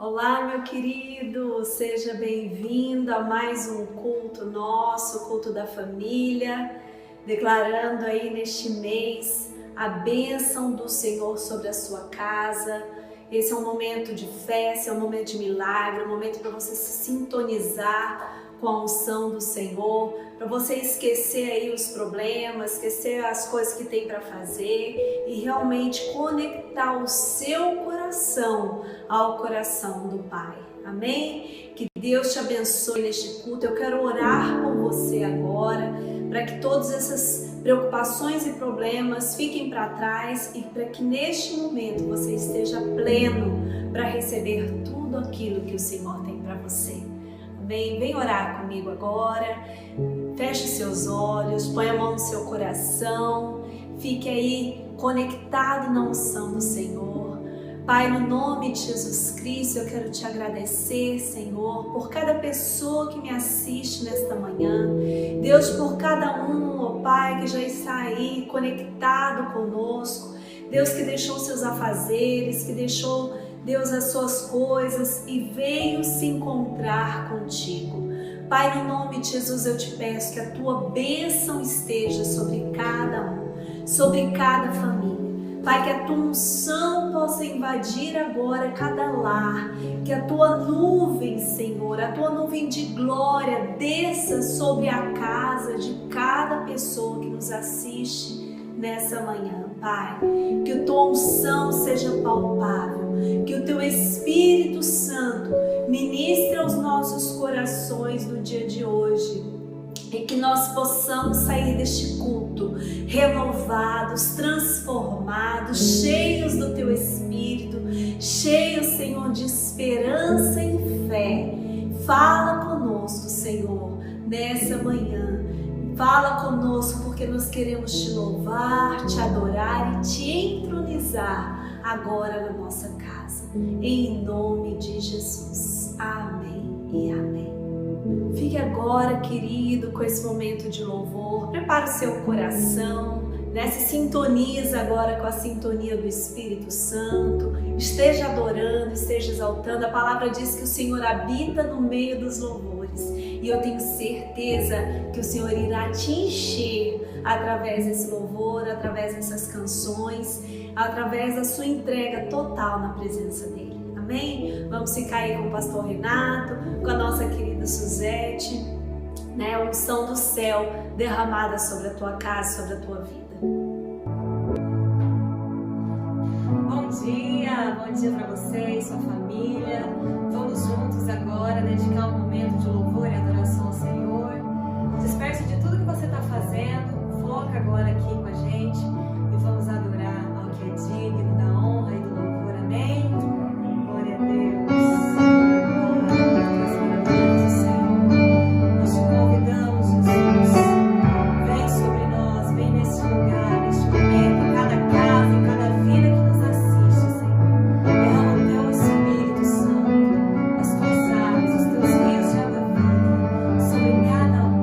Olá, meu querido, seja bem-vindo a mais um culto nosso, culto da família, declarando aí neste mês a bênção do Senhor sobre a sua casa. Esse é um momento de festa, é um momento de milagre, é um momento para você se sintonizar com a unção do Senhor, para você esquecer aí os problemas, esquecer as coisas que tem para fazer e realmente conectar o seu coração ao coração do Pai. Amém? Que Deus te abençoe neste culto. Eu quero orar por você agora, para que todas essas preocupações e problemas fiquem para trás e para que neste momento você esteja pleno para receber tudo aquilo que o Senhor tem para você. Amém? Vem orar comigo agora. Feche seus olhos, põe a mão no seu coração, fique aí conectado na unção do Senhor. Pai, no nome de Jesus Cristo, eu quero te agradecer, Senhor, por cada pessoa que me assiste nesta manhã. Deus, por cada um, ó Pai, que já está aí conectado conosco. Deus, que deixou seus afazeres, que deixou, Deus, as suas coisas e veio se encontrar contigo. Pai, no nome de Jesus, eu te peço que a tua bênção esteja sobre cada um, sobre cada família. Pai, que a tua unção possa invadir agora cada lar, que a tua nuvem, Senhor, a tua nuvem de glória desça sobre a casa de cada pessoa que nos assiste nessa manhã, Pai. Que a tua unção seja palpável, que o teu Espírito Santo ministre aos nossos corações no dia de hoje e que nós possamos sair deste culto renovados, transformados, cheios do teu Espírito, cheios, Senhor, de esperança e fé. Fala conosco, Senhor, nessa manhã. Fala conosco porque nós queremos te louvar, te adorar e te entronizar agora na nossa casa. Em nome de Jesus. Amém e amém. Fique agora, querido, com esse momento de louvor. Prepara o seu coração, né? Se sintoniza agora com a sintonia do Espírito Santo. Esteja adorando, esteja exaltando. A palavra diz que o Senhor habita no meio dos louvores. E eu tenho certeza que o Senhor irá te encher através desse louvor, através dessas canções, através da sua entrega total na presença dEle. Amém? Vamos ficar aí com o pastor Renato, com a nossa querida Suzete, né? A unção do céu derramada sobre a tua casa, sobre a tua vida. Bom dia para você e sua família. Vamos juntos agora dedicar um momento de louvor e adoração ao Senhor. Disperse de tudo que você está fazendo, foca agora aqui com a gente e vamos adorar ao que é digno da honra e do louvor. Amém? Glória a Deus. Nós te convidamos, Jesus. Vem sobre nós, vem nesse lugar, neste momento, em cada casa, em cada vida que nos assiste, Senhor. Derrama o teu Espírito Santo, as tuas águas, os teus rios de água viva sobre cada um.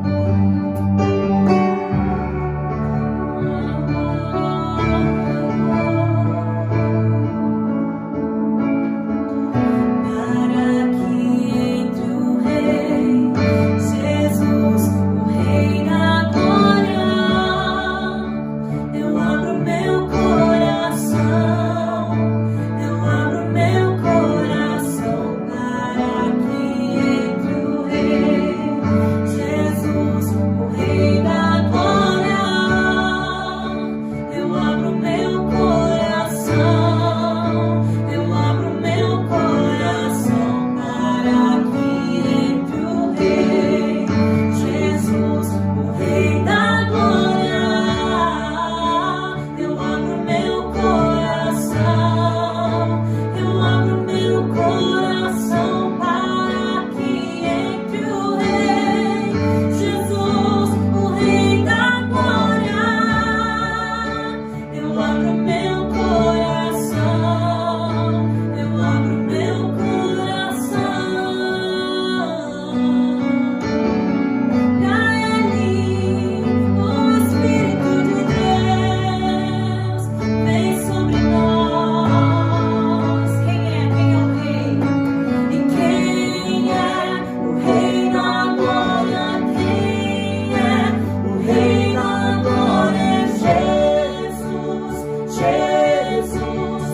Jesus,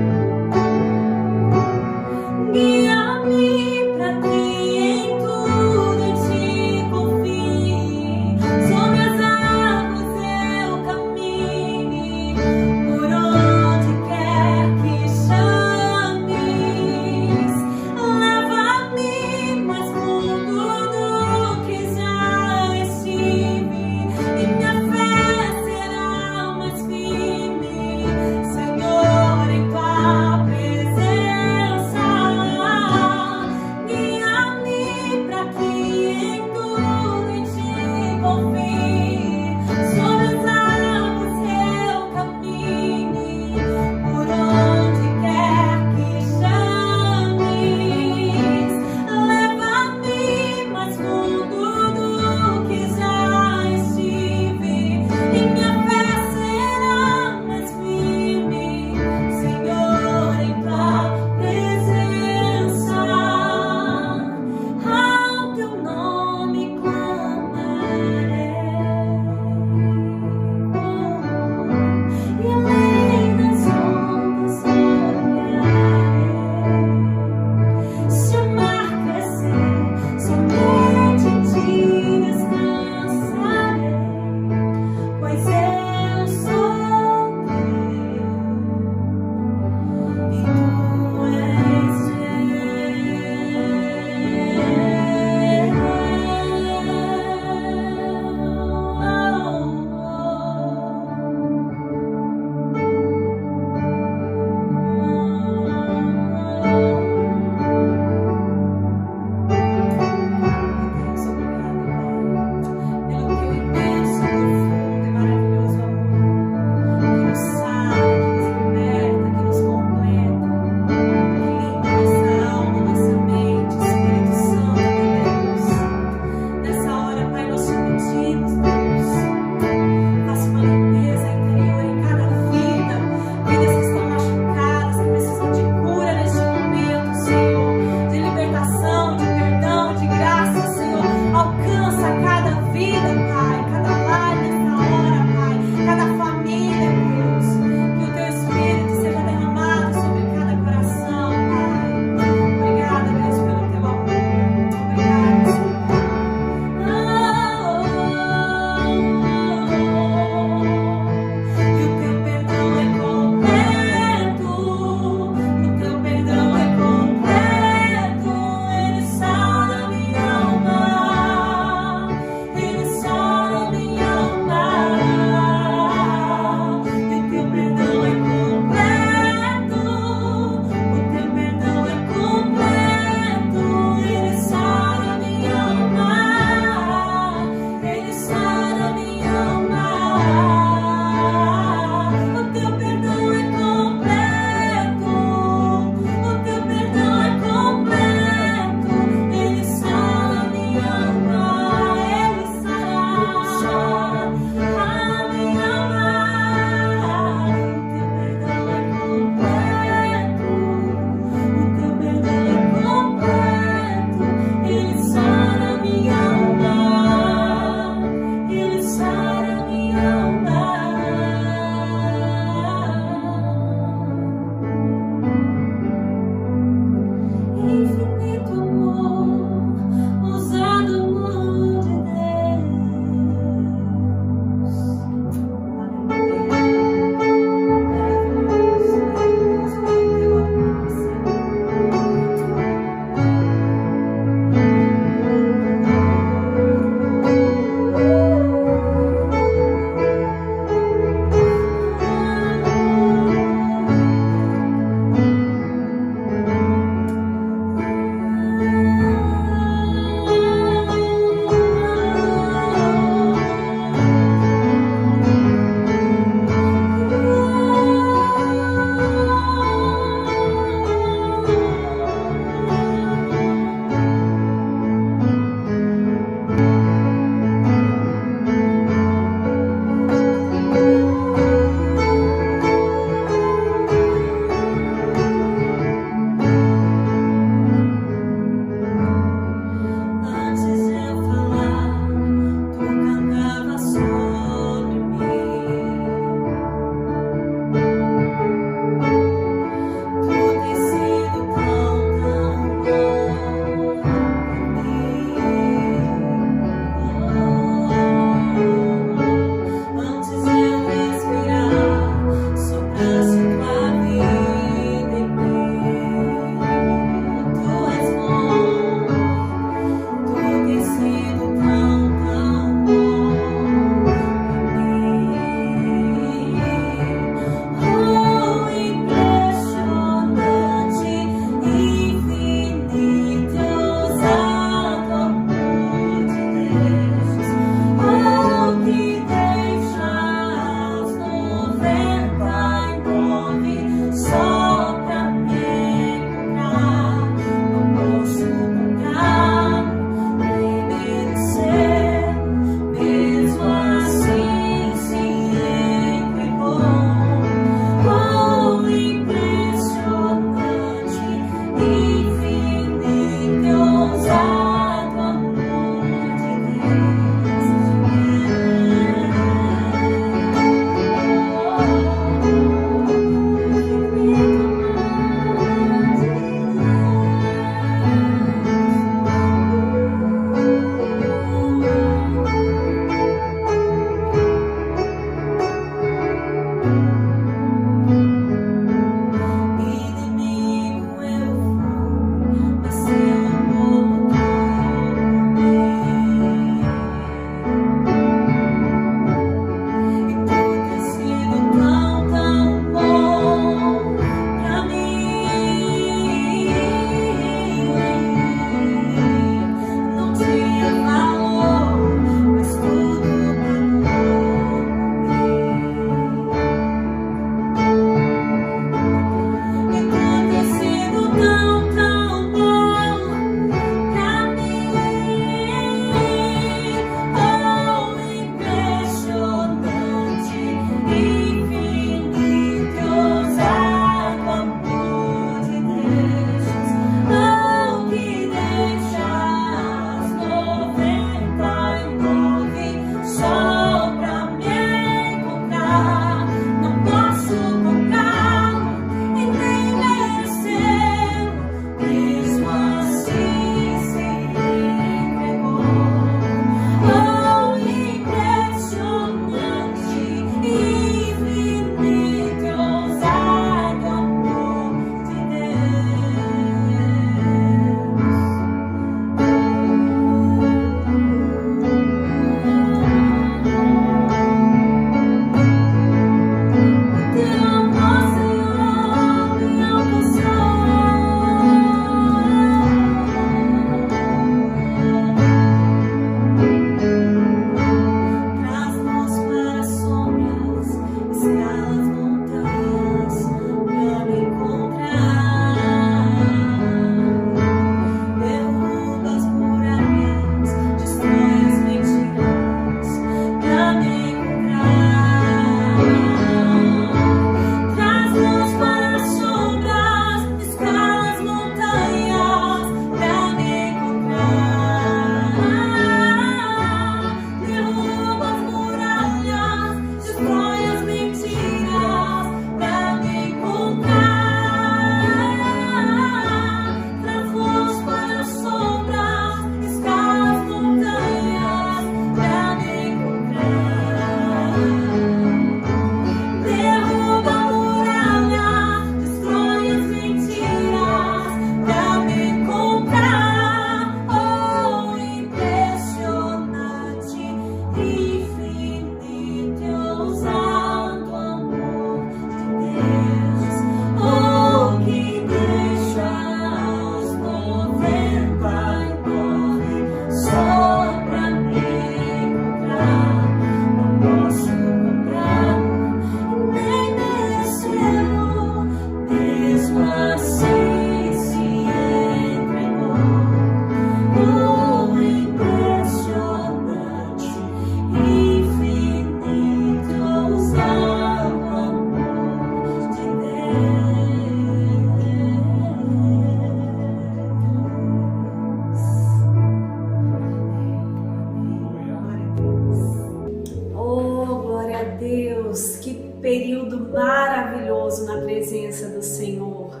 Deus, que período maravilhoso na presença do Senhor.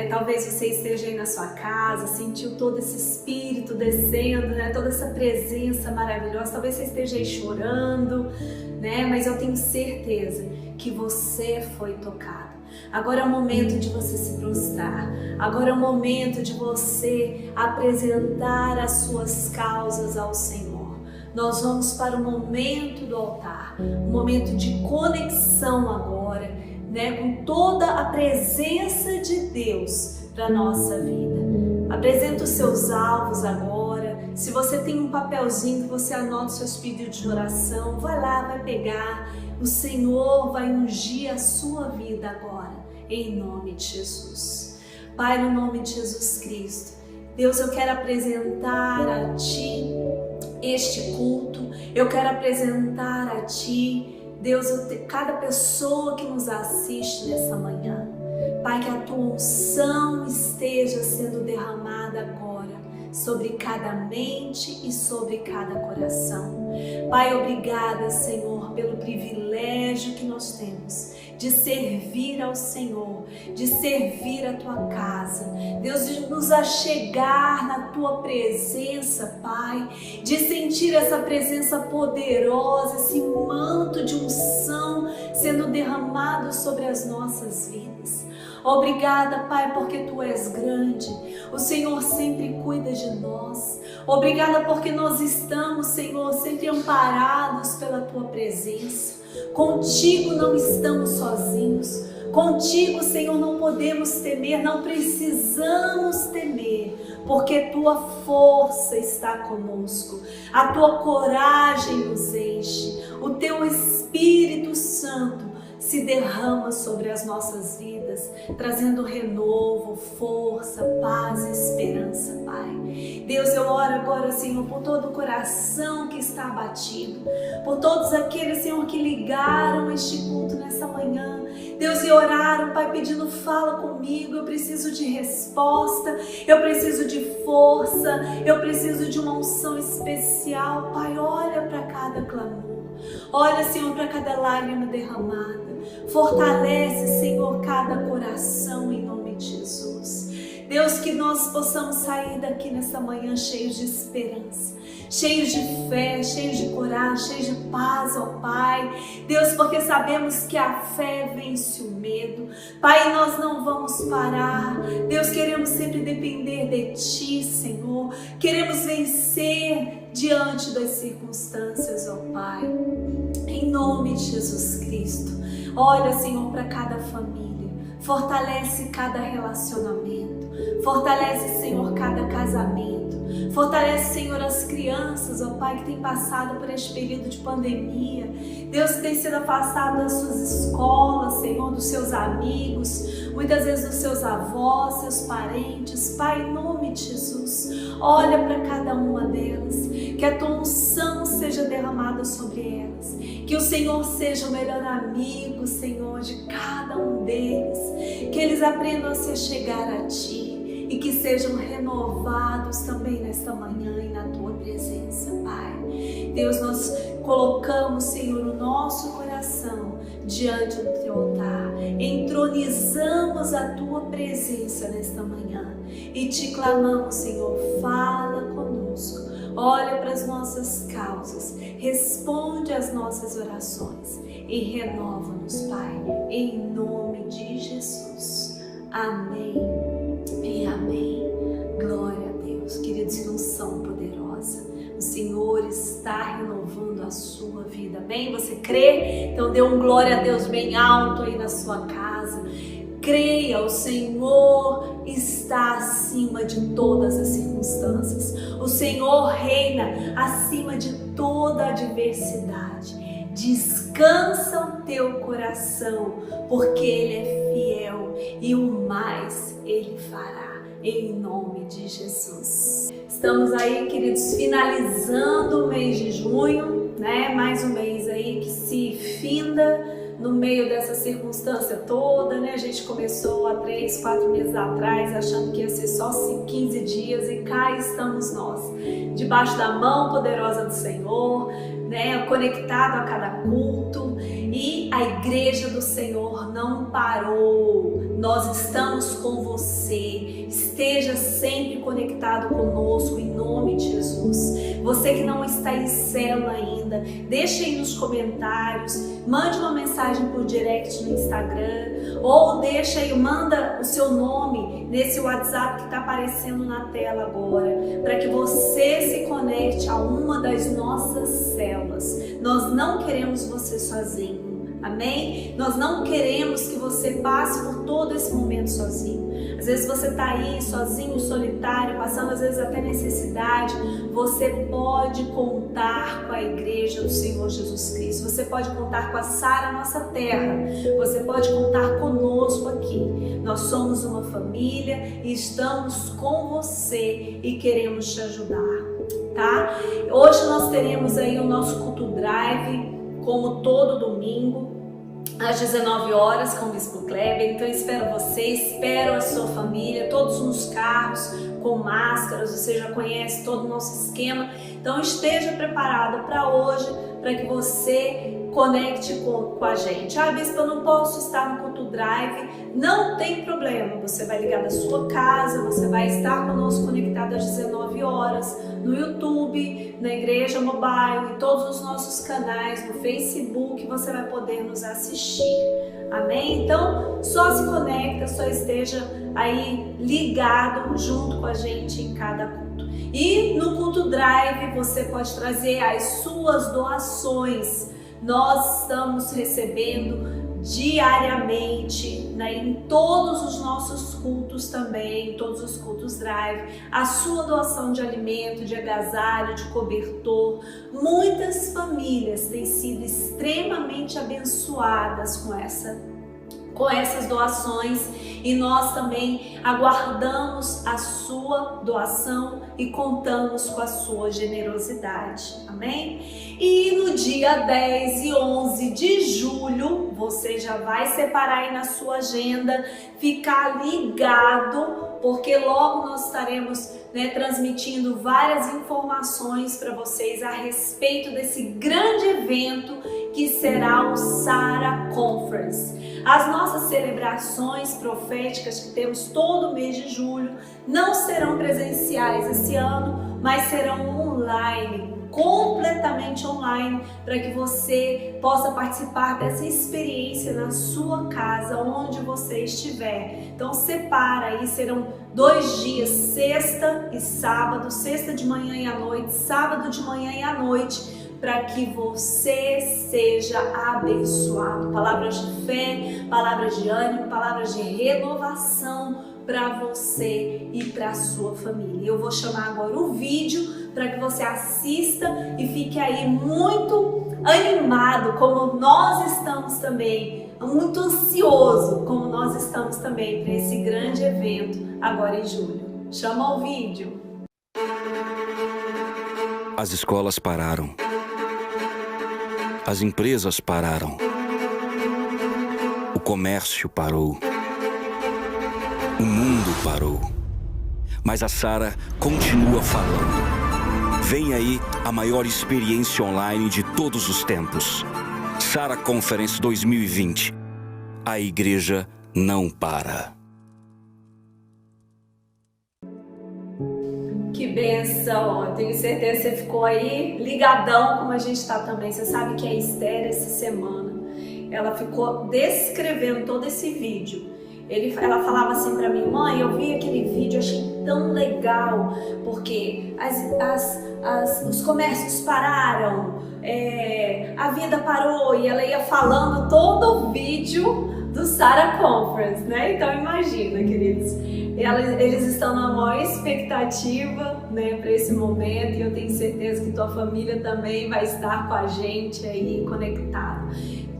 Talvez você esteja aí na sua casa, sentiu todo esse Espírito descendo, toda essa presença maravilhosa. Talvez você esteja aí chorando, mas eu tenho certeza que você foi tocado. Agora é o momento de você se prostrar. Agora é o momento de você apresentar as suas causas ao Senhor. Nós vamos para o momento do altar, um momento de conexão agora, com toda a presença de Deus para a nossa vida. Apresenta os seus alvos agora. Se você tem um papelzinho que você anota os seus pedidos de oração, vai lá, vai pegar. O Senhor vai ungir a sua vida agora, em nome de Jesus. Pai, no nome de Jesus Cristo, Deus, eu quero apresentar a Ti este culto. Eu quero apresentar a Ti, Deus, cada pessoa que nos assiste nessa manhã. Pai, que a Tua unção esteja sendo derramada agora sobre cada mente e sobre cada coração. Pai, obrigada, Senhor, pelo privilégio que nós temos de servir ao Senhor, de servir a Tua casa. Deus, de nos achegar na Tua presença, Pai, de sentir essa presença poderosa, esse manto de unção sendo derramado sobre as nossas vidas. Obrigada, Pai, porque Tu és grande. O Senhor sempre cuida de nós. Obrigada porque nós estamos, Senhor, sempre amparados pela Tua presença. Contigo não estamos sozinhos. Contigo, Senhor, não podemos temer, não precisamos temer, porque Tua força está conosco. A Tua coragem nos enche. O Teu Espírito Santo se derrama sobre as nossas vidas, trazendo renovo, força, paz e esperança, Pai. Deus, eu oro agora, Senhor, por todo o coração que está abatido, por todos aqueles, Senhor, que ligaram este culto nessa manhã, Deus, e oraram, Pai, pedindo, fala comigo, eu preciso de resposta, eu preciso de força, eu preciso de uma unção especial. Pai, olha para cada clamor, olha, Senhor, para cada lágrima derramada. Fortalece, Senhor, cada coração em nome de Jesus. Deus, que nós possamos sair daqui nessa manhã cheios de esperança, cheios de fé, cheios de coragem, cheios de paz, ó Pai. Deus, porque sabemos que a fé vence o medo. Pai, nós não vamos parar. Deus, queremos sempre depender de Ti, Senhor. Queremos vencer diante das circunstâncias, ó Pai. Em nome de Jesus Cristo. Olha, Senhor, para cada família, fortalece cada relacionamento, fortalece, Senhor, cada casamento, fortalece, Senhor, as crianças, ó Pai, que têm passado por este período de pandemia. Deus, que tem sido afastado das suas escolas, Senhor, dos seus amigos, muitas vezes dos seus avós, seus parentes. Pai, em nome de Jesus, olha para cada uma delas, que a Tua unção seja derramada sobre elas, que o Senhor seja o melhor amigo, Senhor, de cada um deles, que eles aprendam a se chegar a Ti e que sejam renovados também nesta manhã e na Tua presença, Pai. Deus, nós colocamos, Senhor, o nosso coração diante do Teu altar, entronizamos a Tua presença nesta manhã e Te clamamos, Senhor, fala conosco, olha para as nossas causas, responde às nossas orações e renova-nos, Pai, em nome de Jesus. Amém e amém. Glória a Deus. Queridos, que unção poderosa. O Senhor está renovando a sua vida. Amém? Você crê? Então dê um glória a Deus bem alto aí na sua casa. Creia, o Senhor está acima de todas as circunstâncias. O Senhor reina acima de toda adversidade. Descansa o teu coração, porque Ele é fiel e o mais Ele fará, em nome de Jesus. Estamos aí, queridos, finalizando o mês de junho, mais um mês aí que se finda no meio dessa circunstância toda, A gente começou há 3, 4 meses atrás achando que ia ser só 15 dias e cá estamos nós, debaixo da mão poderosa do Senhor, conectado a cada culto. E Senhor não parou. Nós estamos com você. Esteja sempre conectado conosco em nome de Jesus. Você que não está em célula ainda, deixe aí nos comentários, mande uma mensagem por direct no Instagram, ou deixa aí, manda o seu nome nesse WhatsApp que está aparecendo na tela agora, para que você se conecte a uma das nossas células. Nós não queremos você sozinho. Amém? Nós não queremos que você passe por todo esse momento sozinho. Às vezes você está aí sozinho, solitário, passando às vezes até necessidade. Você pode contar com a igreja do Senhor Jesus Cristo. Você pode contar com a Sara Nossa Terra. Você pode contar conosco aqui. Nós somos uma família e estamos com você e queremos te ajudar, tá? Hoje nós teremos aí o nosso culto drive, como todo domingo, às 19 horas com o Bispo Kleber. Então espero você, espero a sua família, todos nos carros, com máscaras, você já conhece todo o nosso esquema. Então esteja preparado para hoje, para que você conecte com a gente. Ah, Bispo, eu não posso estar no culto drive. Não tem problema, você vai ligar da sua casa, você vai estar conosco conectado às 19 horas no YouTube, na Igreja Mobile, em todos os nossos canais, no Facebook, você vai poder nos assistir. Amém? Então, só se conecta, só esteja aí ligado junto com a gente em cada culto. E no culto drive você pode trazer as suas doações. Nós estamos recebendo diariamente, né, em todos os nossos cultos também, em todos os cultos drive, a sua doação de alimento, de agasalho, de cobertor. Muitas famílias têm sido extremamente abençoadas com essas doações, e nós também aguardamos a sua doação e contamos com a sua generosidade, amém? E no dia 10 e 11 de julho, você já vai separar aí na sua agenda, ficar ligado, porque logo nós estaremos, né, transmitindo várias informações para vocês a respeito desse grande evento que será o Sara Conference. As nossas celebrações proféticas que temos todo mês de julho não serão presenciais esse ano, mas serão online, completamente online, para que você possa participar dessa experiência na sua casa, onde você estiver. Então separa aí, serão 2 dias, sexta e sábado, sexta de manhã e à noite, sábado de manhã e à noite, para que você seja abençoado. Palavras de fé, palavras de ânimo, palavras de renovação para você e para a sua família. Eu vou chamar agora o vídeo para que você assista e fique aí muito animado, como nós estamos também, muito ansioso, como nós estamos também para esse grande evento agora em julho. Chama o vídeo. As escolas pararam. As empresas pararam. O comércio parou. O mundo parou. Mas a Sara continua falando. Vem aí a maior experiência online de todos os tempos. Sara Conference 2020. A igreja não para. Que benção! Tenho certeza que você ficou aí ligadão, como a gente está também. Você sabe que a Esther, essa semana, ela ficou descrevendo todo esse vídeo. Ela falava assim para mim: mãe, eu vi aquele vídeo, achei tão legal, porque os comércios pararam, a vida parou, e ela ia falando todo o vídeo do Sara Conference, né? Então imagina, queridos, eles estão na maior expectativa, né, para esse momento, e eu tenho certeza que tua família também vai estar com a gente aí conectado.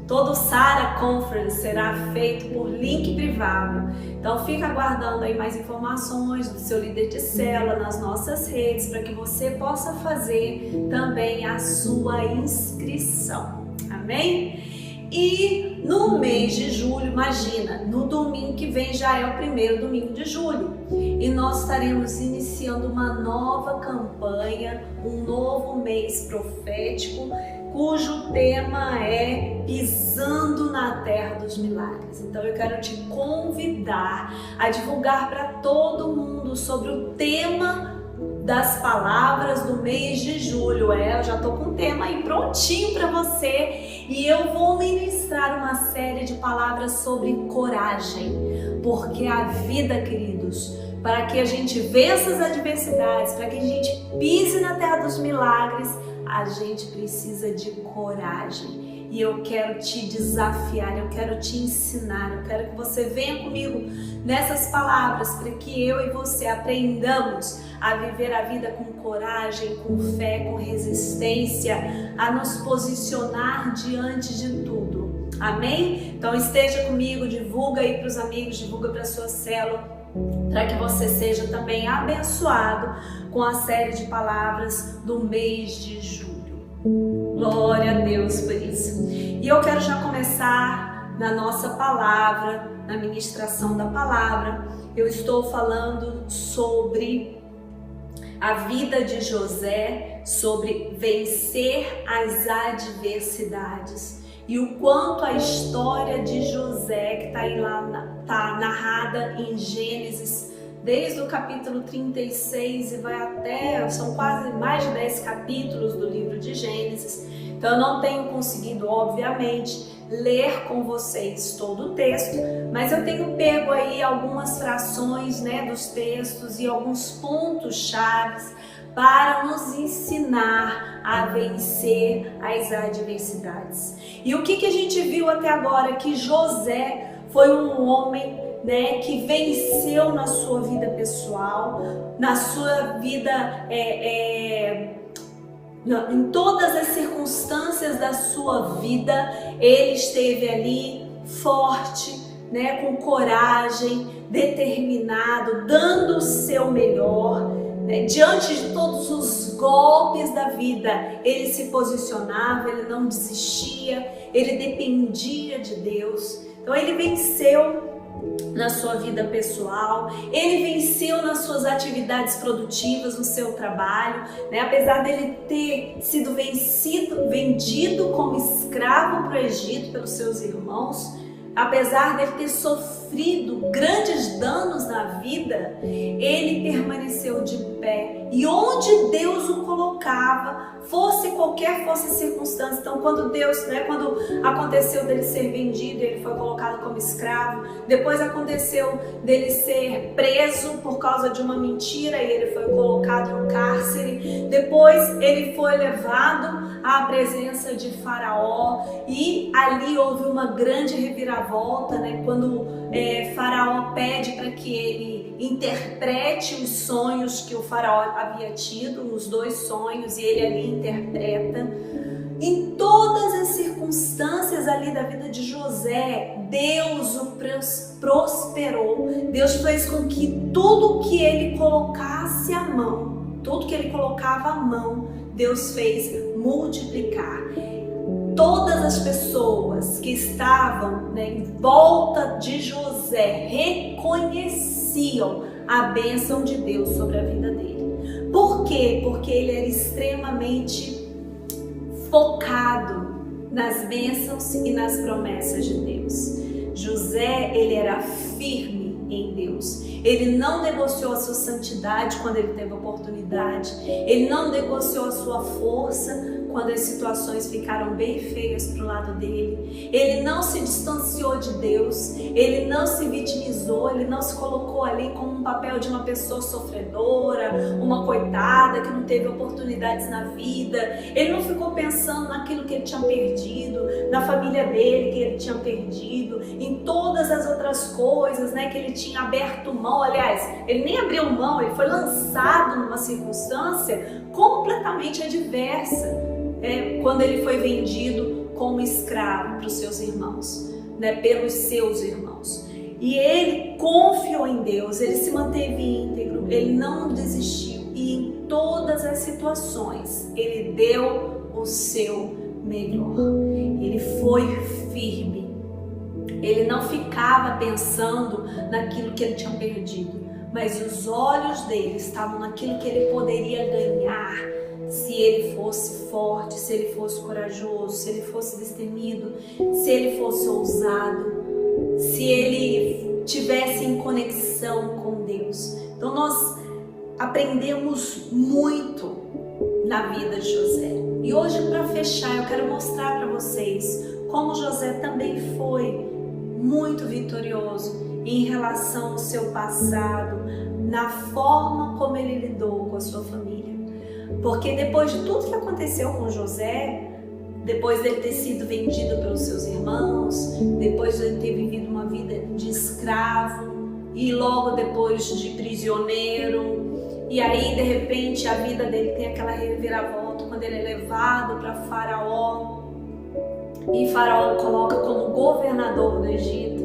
Todo Sara Conference será feito por link privado, então fica aguardando aí mais informações do seu líder de célula nas nossas redes, para que você possa fazer também a sua inscrição, amém? E no mês de julho, imagina, no domingo que vem já é o primeiro domingo de julho, e nós estaremos iniciando uma nova campanha, um novo mês profético, cujo tema é Pisando na Terra dos Milagres. Então eu quero te convidar a divulgar para todo mundo sobre o tema das palavras do mês de julho. Eu já tô com o tema aí prontinho para você e eu vou ministrar uma série de palavras sobre coragem, porque a vida, queridos, para que a gente vença as adversidades, para que a gente pise na terra dos milagres, a gente precisa de coragem. E eu quero te desafiar, eu quero te ensinar, eu quero que você venha comigo nessas palavras para que eu e você aprendamos a viver a vida com coragem, com fé, com resistência, a nos posicionar diante de tudo. Amém? Então esteja comigo, divulga aí para os amigos, divulga para a sua célula, para que você seja também abençoado com a série de palavras do mês de julho. Glória a Deus por isso. E eu quero já começar na nossa palavra, na ministração da palavra. Eu estou falando sobre a vida de José, sobre vencer as adversidades. E o quanto a história de José, que está aí lá, está narrada em Gênesis, desde o capítulo 36 e vai até, são quase mais de 10 capítulos do livro de Gênesis. Então eu não tenho conseguido, obviamente, ler com vocês todo o texto, mas eu tenho pego aí algumas frações, dos textos e alguns pontos chaves para nos ensinar a vencer as adversidades. E o que a gente viu até agora? Que José foi um homem que venceu na sua vida pessoal, na sua vida, em todas as circunstâncias da sua vida, ele esteve ali forte, com coragem, determinado, dando o seu melhor. Diante de todos os golpes da vida, ele se posicionava, ele não desistia, ele dependia de Deus. Então ele venceu na sua vida pessoal, ele venceu nas suas atividades produtivas, no seu trabalho, apesar dele ter sido vendido como escravo para o Egito pelos seus irmãos, apesar dele ter sofrido grandes danos na vida, ele permaneceu de pé. E onde Deus o colocava, fosse a circunstância. Então, quando aconteceu dele ser vendido, ele foi colocado como escravo. Depois aconteceu dele ser preso por causa de uma mentira e ele foi colocado no cárcere. Depois ele foi levado à presença de Faraó e ali houve uma grande reviravolta, quando Faraó pede para que ele interprete os sonhos que o Faraó havia tido, os 2 sonhos, e ele ali interpreta. Em todas as circunstâncias ali da vida de José, Deus o prosperou. Deus fez com que tudo que ele colocasse à mão, tudo que ele colocava à mão, Deus fez multiplicar. Todas as pessoas que estavam em volta de José reconheciam a bênção de Deus sobre a vida dele. Por quê? Porque ele era extremamente focado nas bênçãos e nas promessas de Deus. José, ele era firme em Deus. Ele não negociou a sua santidade quando ele teve a oportunidade. Ele não negociou a sua força quando as situações ficaram bem feias para o lado dele. Ele não se distanciou de Deus, ele não se vitimizou, ele não se colocou ali como um papel de uma pessoa sofredora, uma coitada que não teve oportunidades na vida. Ele não ficou pensando naquilo que ele tinha perdido, na família dele que ele tinha perdido, em todas as outras coisas, que ele tinha aberto mão. Aliás, ele nem abriu mão, ele foi lançado numa circunstância completamente adversa. Quando ele foi vendido como escravo para os seus irmãos, pelos seus irmãos. E ele confiou em Deus, ele se manteve íntegro, ele não desistiu. E em todas as situações, ele deu o seu melhor. Ele foi firme. Ele não ficava pensando naquilo que ele tinha perdido, mas os olhos dele estavam naquilo que ele poderia ganhar se ele fosse forte, se ele fosse corajoso, se ele fosse destemido, se ele fosse ousado, se ele tivesse em conexão com Deus. Então nós aprendemos muito na vida de José. E hoje, para fechar, eu quero mostrar para vocês como José também foi muito vitorioso em relação ao seu passado, na forma como ele lidou com a sua família. Porque depois de tudo que aconteceu com José, depois dele ter sido vendido pelos seus irmãos, depois de ele ter vivido uma vida de escravo e logo depois de prisioneiro, e aí de repente a vida dele tem aquela reviravolta quando ele é levado para Faraó, e Faraó o coloca como governador do Egito,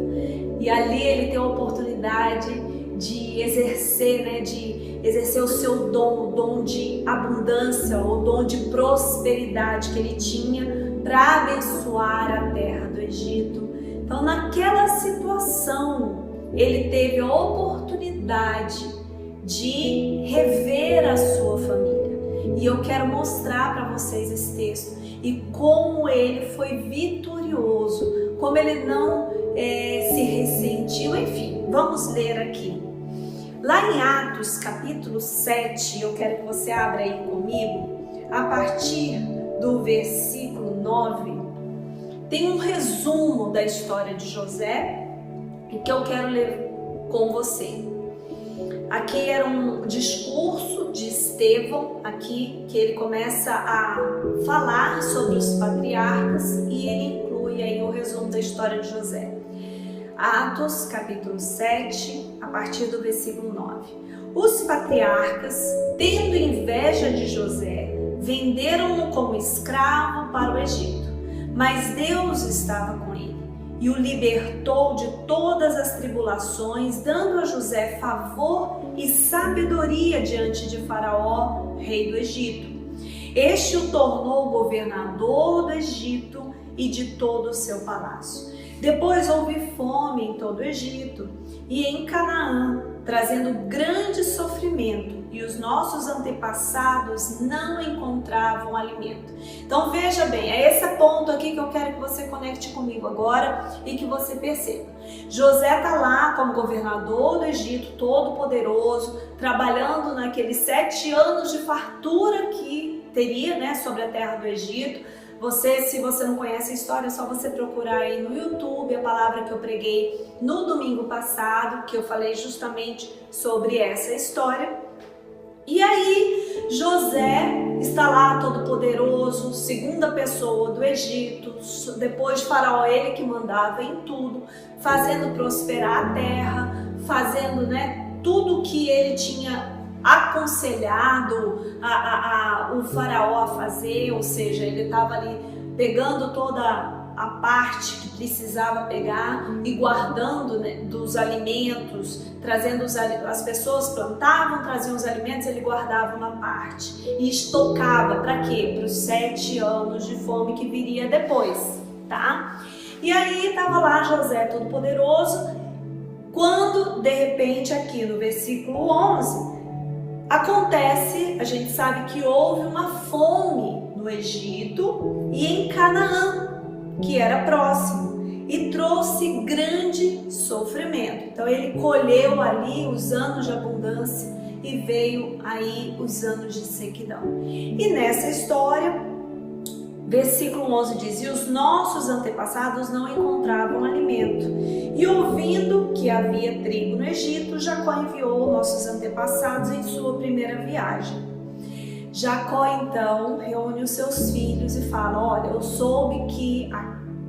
e ali ele tem a oportunidade de exercer, de exercer o seu dom, o dom de abundância, o dom de prosperidade que ele tinha para abençoar a terra do Egito. Então, naquela situação, ele teve a oportunidade de rever a sua família. E eu quero mostrar para vocês esse texto e como ele foi vitorioso, como ele não se ressentiu, enfim. Vamos ler aqui. Lá em Atos capítulo 7, eu quero que você abra aí comigo, a partir do versículo 9, tem um resumo da história de José e que eu quero ler com você. Aqui era um discurso de Estevão, aqui que ele começa a falar sobre os patriarcas e ele inclui aí o resumo da história de José. Atos capítulo 7, a partir do versículo 9. Os patriarcas, tendo inveja de José, venderam-no como escravo para o Egito, mas Deus estava com ele e o libertou de todas as tribulações, dando a José favor e sabedoria diante de Faraó, rei do Egito. Este o tornou governador do Egito e de todo o seu palácio. Depois houve fome em todo o Egito e em Canaã, trazendo grande sofrimento, e os nossos antepassados não encontravam alimento. Então veja bem, é esse ponto aqui que eu quero que você conecte comigo agora e que você perceba. José está lá como governador do Egito, todo poderoso, trabalhando naqueles 7 anos de fartura que teria, sobre a terra do Egito. Se você não conhece a história, é só você procurar aí no YouTube a palavra que eu preguei no domingo passado, que eu falei justamente sobre essa história. E aí José está lá todo poderoso, segunda pessoa do Egito, depois de Faraó, ele que mandava em tudo, fazendo prosperar a terra, fazendo tudo que ele tinha aconselhado o Faraó a fazer, ou seja, ele estava ali pegando toda a parte que precisava pegar e guardando dos alimentos, trazendo as pessoas plantavam, traziam os alimentos, ele guardava uma parte e estocava para quê? Para os 7 anos de fome que viria depois, tá? E aí estava lá José todo poderoso, quando de repente aqui no versículo 11 acontece, a gente sabe que houve uma fome no Egito e em Canaã, que era próximo, e trouxe grande sofrimento. Então ele colheu ali os anos de abundância e veio aí os anos de sequidão. E nessa história, versículo 11 diz: e os nossos antepassados não encontravam alimento. E ouvindo que havia trigo no Egito, Jacó enviou nossos antepassados em sua primeira viagem. Jacó então reúne os seus filhos e fala: olha, eu soube que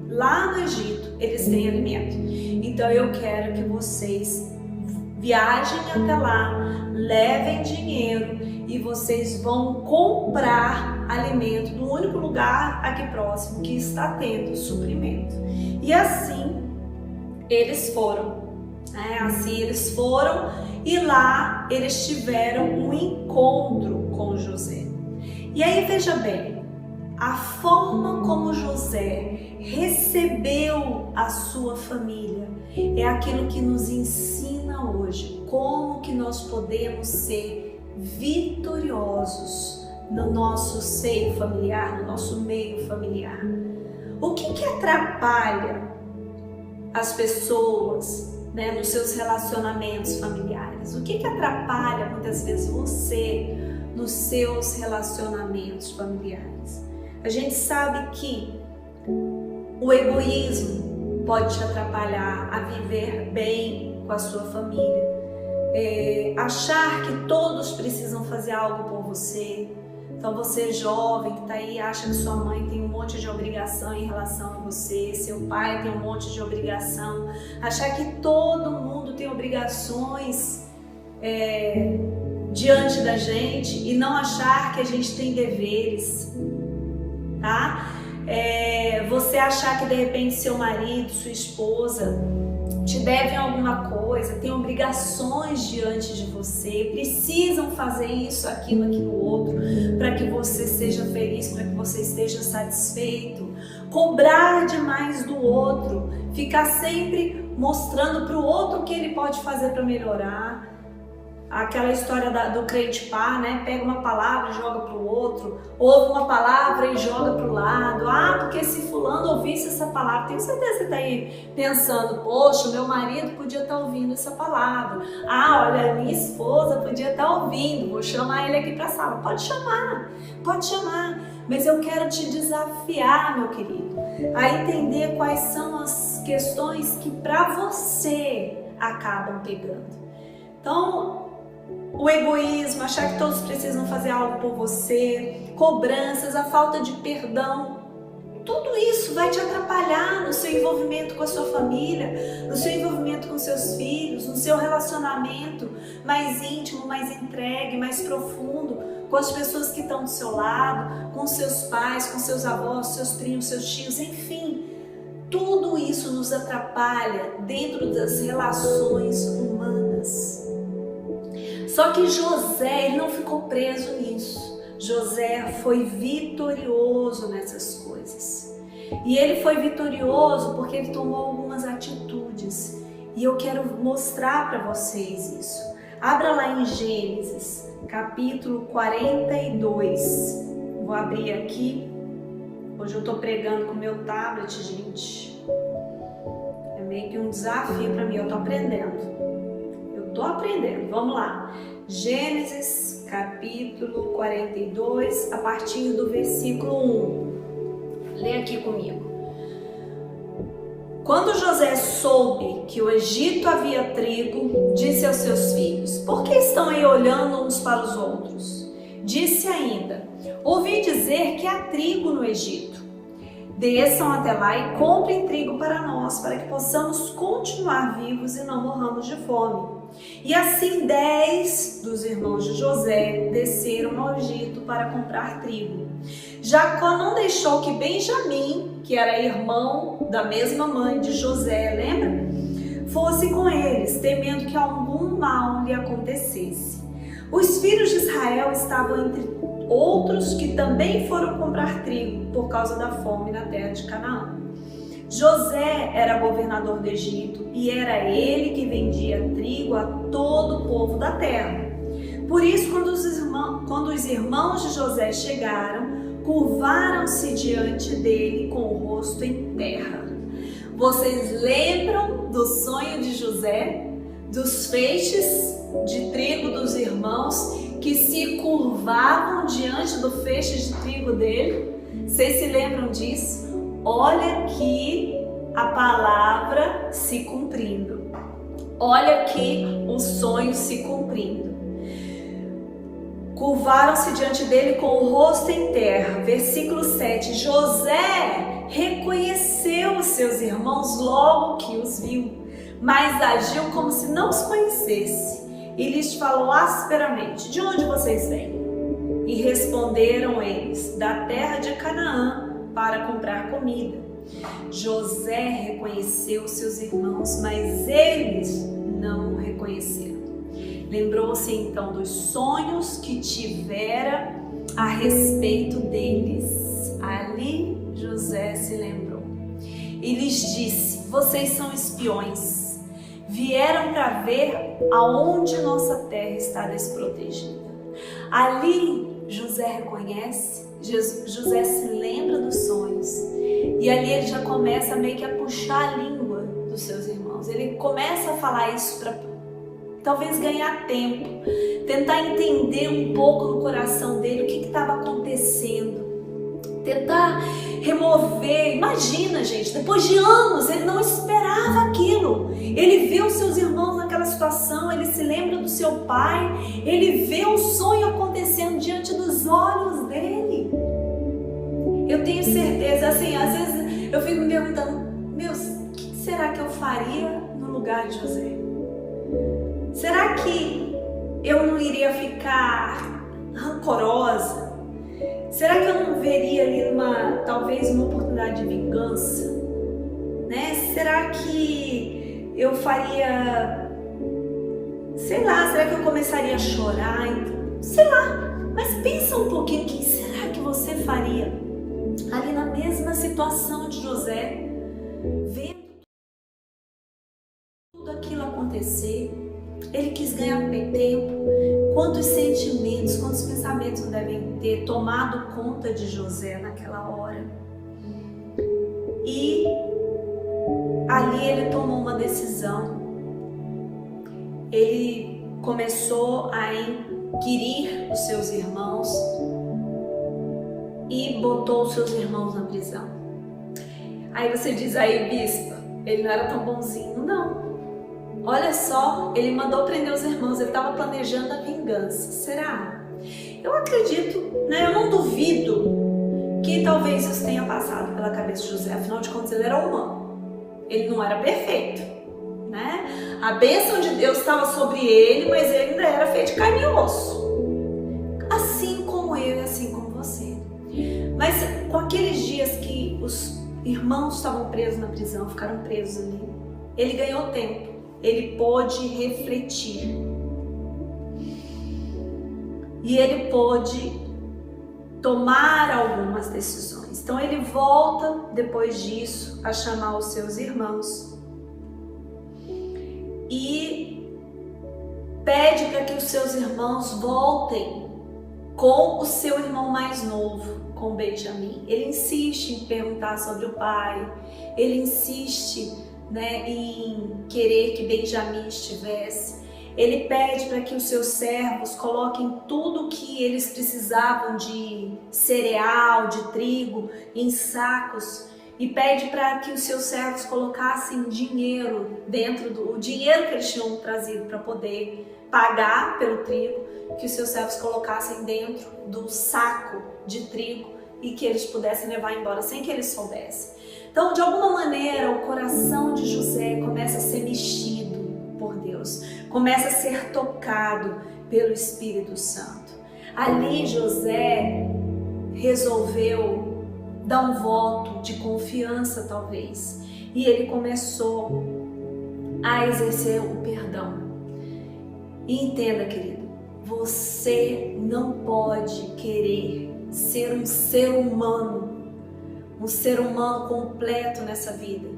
lá no Egito eles têm alimento, então eu quero que vocês viajem até lá, levem dinheiro e vocês vão comprar alimento no único lugar aqui próximo que está tendo suprimento. E assim eles foram, e lá eles tiveram um encontro com José. E aí veja bem, a forma como José recebeu a sua família é aquilo que nos ensina hoje como que nós podemos ser vitoriosos no nosso seio familiar, no nosso meio familiar? O que atrapalha as pessoas, né, nos seus relacionamentos familiares? O que atrapalha muitas vezes você nos seus relacionamentos familiares? A gente sabe que o egoísmo pode te atrapalhar a viver bem com a sua família. Achar que todos precisam fazer algo por você. Então você jovem que está aí, acha que sua mãe tem um monte de obrigação em relação a você, seu pai tem um monte de obrigação, achar que todo mundo tem obrigações diante da gente e não achar que a gente tem deveres, tá? Você achar que de repente seu marido, sua esposa te devem alguma coisa, tem obrigações diante de você, precisam fazer isso, aquilo, aquilo outro, para que você seja feliz, para que você esteja satisfeito. Cobrar demais do outro, ficar sempre mostrando para o outro o que ele pode fazer para melhorar. Aquela história do crente pá, né? Pega uma palavra e joga para o outro, ouve uma palavra e joga para o lado. Porque se fulano ouvisse essa palavra, tenho certeza que você está aí pensando, poxa, meu marido podia estar ouvindo essa palavra. Olha, minha esposa podia estar ouvindo, vou chamar ele aqui para a sala. Pode chamar, mas eu quero te desafiar, meu querido, a entender quais são as questões que para você acabam pegando. Então, o egoísmo, achar que todos precisam fazer algo por você, cobranças, a falta de perdão, tudo isso vai te atrapalhar no seu envolvimento com a sua família, no seu envolvimento com seus filhos, no seu relacionamento mais íntimo, mais entregue, mais profundo, com as pessoas que estão do seu lado, com seus pais, com seus avós, seus primos, seus tios, enfim. Tudo isso nos atrapalha dentro das relações humanas. Só que José, ele não ficou preso nisso. José foi vitorioso nessas coisas. E ele foi vitorioso porque ele tomou algumas atitudes. E eu quero mostrar para vocês isso. Abra lá em Gênesis, capítulo 42. Vou abrir aqui. Hoje eu estou pregando com o meu tablet, gente. É meio que um desafio para mim, eu estou aprendendo. Vamos lá. Gênesis, capítulo 42, a partir do versículo 1. Lê aqui comigo. Quando José soube que o Egito havia trigo, disse aos seus filhos: por que estão aí olhando uns para os outros? Disse ainda: ouvi dizer que há trigo no Egito. Desçam até lá e comprem trigo para nós, para que possamos continuar vivos e não morramos de fome. E assim 10 dos irmãos de José desceram ao Egito para comprar trigo. Jacó não deixou que Benjamim, que era irmão da mesma mãe de José, lembra? Fosse com eles, temendo que algum mal lhe acontecesse. Os filhos de Israel estavam entre outros que também foram comprar trigo por causa da fome na terra de Canaã. José era governador do Egito e era ele que vendia trigo a todo o povo da terra. Por isso, quando os irmãos de José chegaram, curvaram-se diante dele com o rosto em terra. Vocês lembram do sonho de José? Dos feixes de trigo dos irmãos que se curvavam diante do feixe de trigo dele? Vocês se lembram disso? Olha aqui a palavra se cumprindo. Olha aqui o sonho se cumprindo. Curvaram-se diante dele com o rosto em terra. Versículo 7. José reconheceu os seus irmãos logo que os viu, mas agiu como se não os conhecesse e lhes falou asperamente: de onde vocês vêm? E responderam eles: da terra de Canaã, para comprar comida. José reconheceu seus irmãos, mas eles não o reconheceram. Lembrou-se então dos sonhos que tivera a respeito deles. Ali José se lembrou e lhes disse: vocês são espiões, vieram para ver aonde nossa terra está desprotegida. Ali José reconhece, José se lembra dos sonhos. E ali ele já começa meio que a puxar a língua dos seus irmãos. Ele começa a falar isso para talvez ganhar tempo, tentar entender um pouco no coração dele o que estava acontecendo, tentar remover. Imagina, gente, depois de anos ele não esperava aquilo. Ele vê os seus irmãos naquela situação, ele se lembra do seu pai, ele vê o sonho acontecendo diante dos olhos dele. Eu tenho certeza, assim, às vezes eu fico me perguntando, o que será que eu faria no lugar de José? Será que eu não iria ficar rancorosa? Será que eu não veria ali talvez uma oportunidade de vingança? Né? Será que eu faria, sei lá, será que eu começaria a chorar? Sei lá, mas pensa um pouquinho, o que será que você faria ali na mesma situação de José, vendo tudo aquilo acontecer? Ele quis ganhar tempo. Quantos sentimentos, quantos pensamentos não devem ter tomado conta de José naquela hora? E ali ele tomou uma decisão. Ele começou a inquirir os seus irmãos e botou os seus irmãos na prisão. Aí você diz, aí bispa, ele não era tão bonzinho. Não. Olha só, ele mandou prender os irmãos, ele estava planejando a vingança. Será? Eu acredito, né? Eu não duvido que talvez isso tenha passado pela cabeça de José. Afinal de contas, ele era humano. Ele não era perfeito, né? A bênção de Deus estava sobre ele, mas ele ainda era feito de carne e osso. Assim como eu e assim como você. Mas com aqueles dias que os irmãos estavam presos na prisão, ficaram presos ali, ele ganhou tempo. Ele pôde refletir e ele pôde tomar algumas decisões. Então ele volta depois disso a chamar os seus irmãos e pede para que os seus irmãos voltem com o seu irmão mais novo, com Benjamim. Ele insiste em perguntar sobre o pai, ele insiste, né, em querer que Benjamim estivesse. Ele pede para que os seus servos coloquem tudo que eles precisavam de cereal, de trigo, em sacos, e pede para que os seus servos colocassem dinheiro dentro do dinheiro que eles tinham trazido para poder pagar pelo trigo, que os seus servos colocassem dentro do saco de trigo e que eles pudessem levar embora sem que eles soubessem. Então, de alguma maneira, o coração de José começa a ser mexido por Deus, começa a ser tocado pelo Espírito Santo. Ali, José resolveu dar um voto de confiança, talvez, e ele começou a exercer o perdão. E entenda, querido, você não pode querer ser um ser humano completo nessa vida,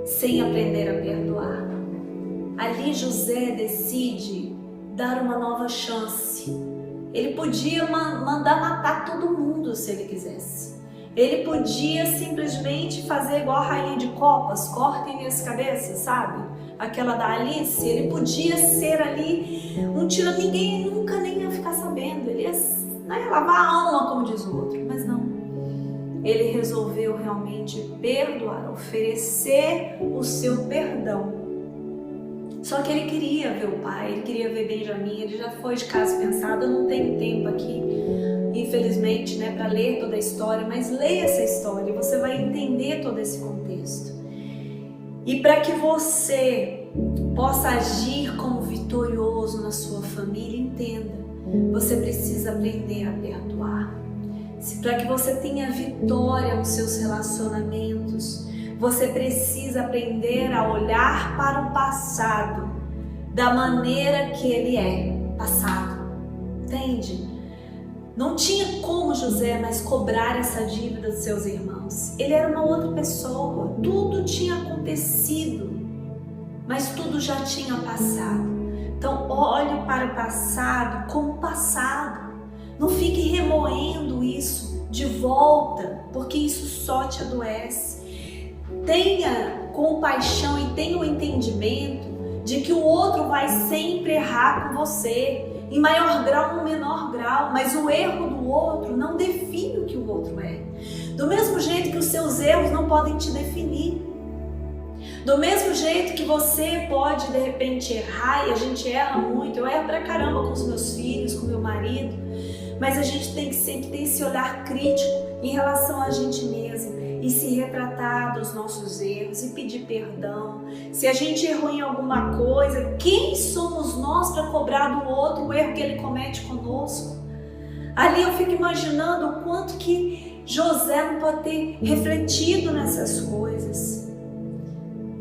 sem aprender a perdoar. Ali José decide dar uma nova chance. Ele podia mandar matar todo mundo se ele quisesse. Ele podia simplesmente fazer igual a rainha de copas, cortem minhas cabeças, sabe? Aquela da Alice. Ele podia ser ali um tiro, ninguém nunca nem ia ficar sabendo. Ele ia, né, lavar a alma, como diz o outro, mas não. Ele resolveu realmente perdoar, oferecer o seu perdão. Só que ele queria ver o pai, ele queria ver Benjamim, ele já foi de caso pensado. Eu não tenho tempo aqui, infelizmente, né, para ler toda a história, mas leia essa história e você vai entender todo esse contexto. E para que você possa agir como vitorioso na sua família, entenda, você precisa aprender a perdoar. Para que você tenha vitória nos seus relacionamentos, você precisa aprender a olhar para o passado da maneira que ele é, passado. Entende? Não tinha como José mais cobrar essa dívida dos seus irmãos. Ele era uma outra pessoa, tudo tinha acontecido, mas tudo já tinha passado. Então olhe para o passado como passado. Não fique remoendo isso de volta, porque isso só te adoece. Tenha compaixão e tenha o entendimento de que o outro vai sempre errar com você, em maior grau ou menor grau, mas o erro do outro não define o que o outro é. Do mesmo jeito que os seus erros não podem te definir. Do mesmo jeito que você pode de repente errar, e a gente erra muito, eu erro pra caramba com os meus filhos, com meu marido, mas a gente tem que sempre ter esse olhar crítico em relação a gente mesmo e se retratar dos nossos erros e pedir perdão. Se a gente errou em alguma coisa, quem somos nós para cobrar do outro o erro que ele comete conosco? Ali eu fico imaginando o quanto que José não pode ter refletido nessas coisas.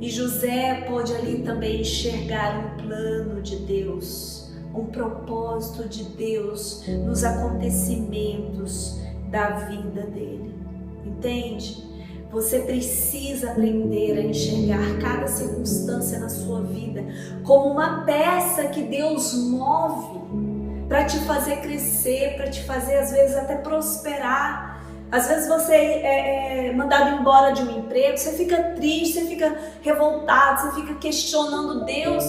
E José pôde ali também enxergar um plano de Deus, um propósito de Deus nos acontecimentos da vida dele. Entende? Você precisa aprender a enxergar cada circunstância na sua vida como uma peça que Deus move para te fazer crescer, para te fazer às vezes até prosperar. Às vezes você é mandado embora de um emprego, você fica triste, você fica revoltado, você fica questionando Deus,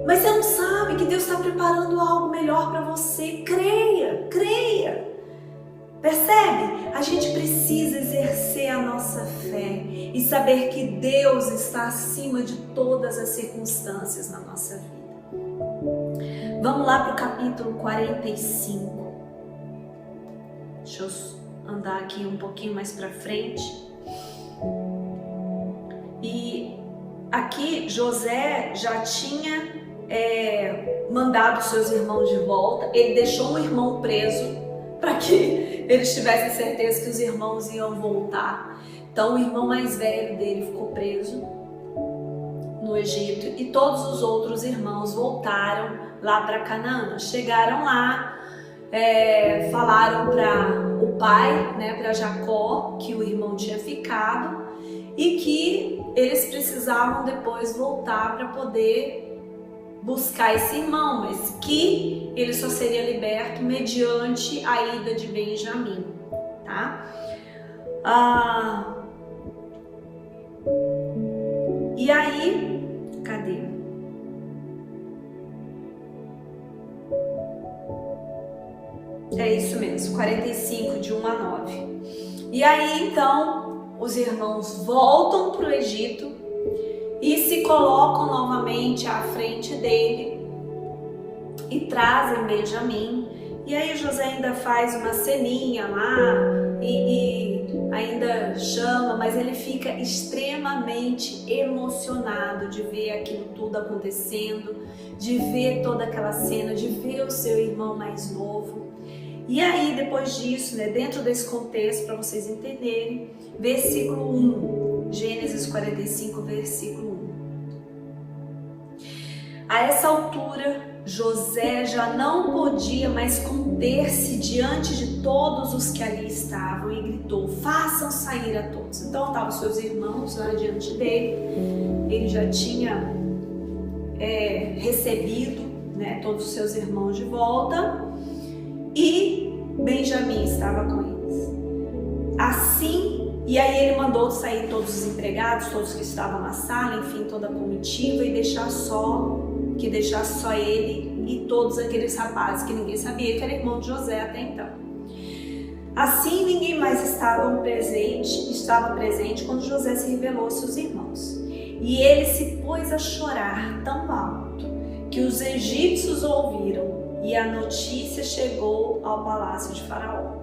mas você não sabe que Deus está preparando algo melhor para você. Creia, creia. Percebe? A gente precisa exercer a nossa fé e saber que Deus está acima de todas as circunstâncias na nossa vida. Vamos lá para o capítulo 45. Deixa eu andar aqui um pouquinho mais para frente. E aqui José já tinha mandado seus irmãos de volta. Ele deixou um irmão preso para que eles tivessem certeza que os irmãos iam voltar. Então o irmão mais velho dele ficou preso no Egito e todos os outros irmãos voltaram lá para Canaã. Chegaram lá, falaram para o pai, para Jacó, que o irmão tinha ficado e que eles precisavam depois voltar para poder buscar esse irmão, mas que ele só seria liberto mediante a ida de Benjamim, tá? E aí, cadê? É isso mesmo, 45, de 1 a 9. E aí, então, os irmãos voltam para o Egito e se colocam novamente à frente dele e trazem Benjamim. E aí José ainda faz uma ceninha lá e ainda chama, mas ele fica extremamente emocionado de ver aquilo tudo acontecendo, de ver toda aquela cena, de ver o seu irmão mais novo. E aí, depois disso, dentro desse contexto, para vocês entenderem, versículo 1, Gênesis 45, versículo 1. A essa altura, José já não podia mais conter-se diante de todos os que ali estavam e gritou: façam sair a todos. Então estavam seus irmãos lá diante dele, ele já tinha recebido todos os seus irmãos de volta e Benjamim estava com eles. Assim, e aí ele mandou sair todos os empregados, todos que estavam na sala, enfim, toda a comitiva, e deixasse só ele e todos aqueles rapazes que ninguém sabia que era irmão de José até então. Assim, ninguém mais estava presente quando José se revelou aos seus irmãos. E ele se pôs a chorar tão alto que os egípcios ouviram, e a notícia chegou ao palácio de Faraó.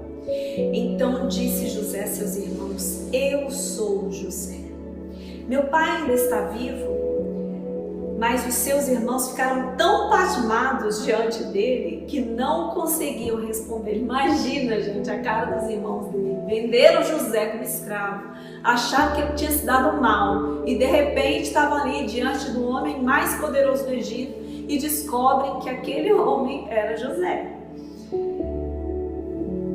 Então disse José a seus irmãos: eu sou José. Meu pai ainda está vivo? Mas os seus irmãos ficaram tão pasmados diante dele que não conseguiam responder. Imagina, gente, a cara dos irmãos dele. Venderam José como escravo, acharam que ele tinha se dado mal e de repente estavam ali diante do homem mais poderoso do Egito e descobrem que aquele homem era José.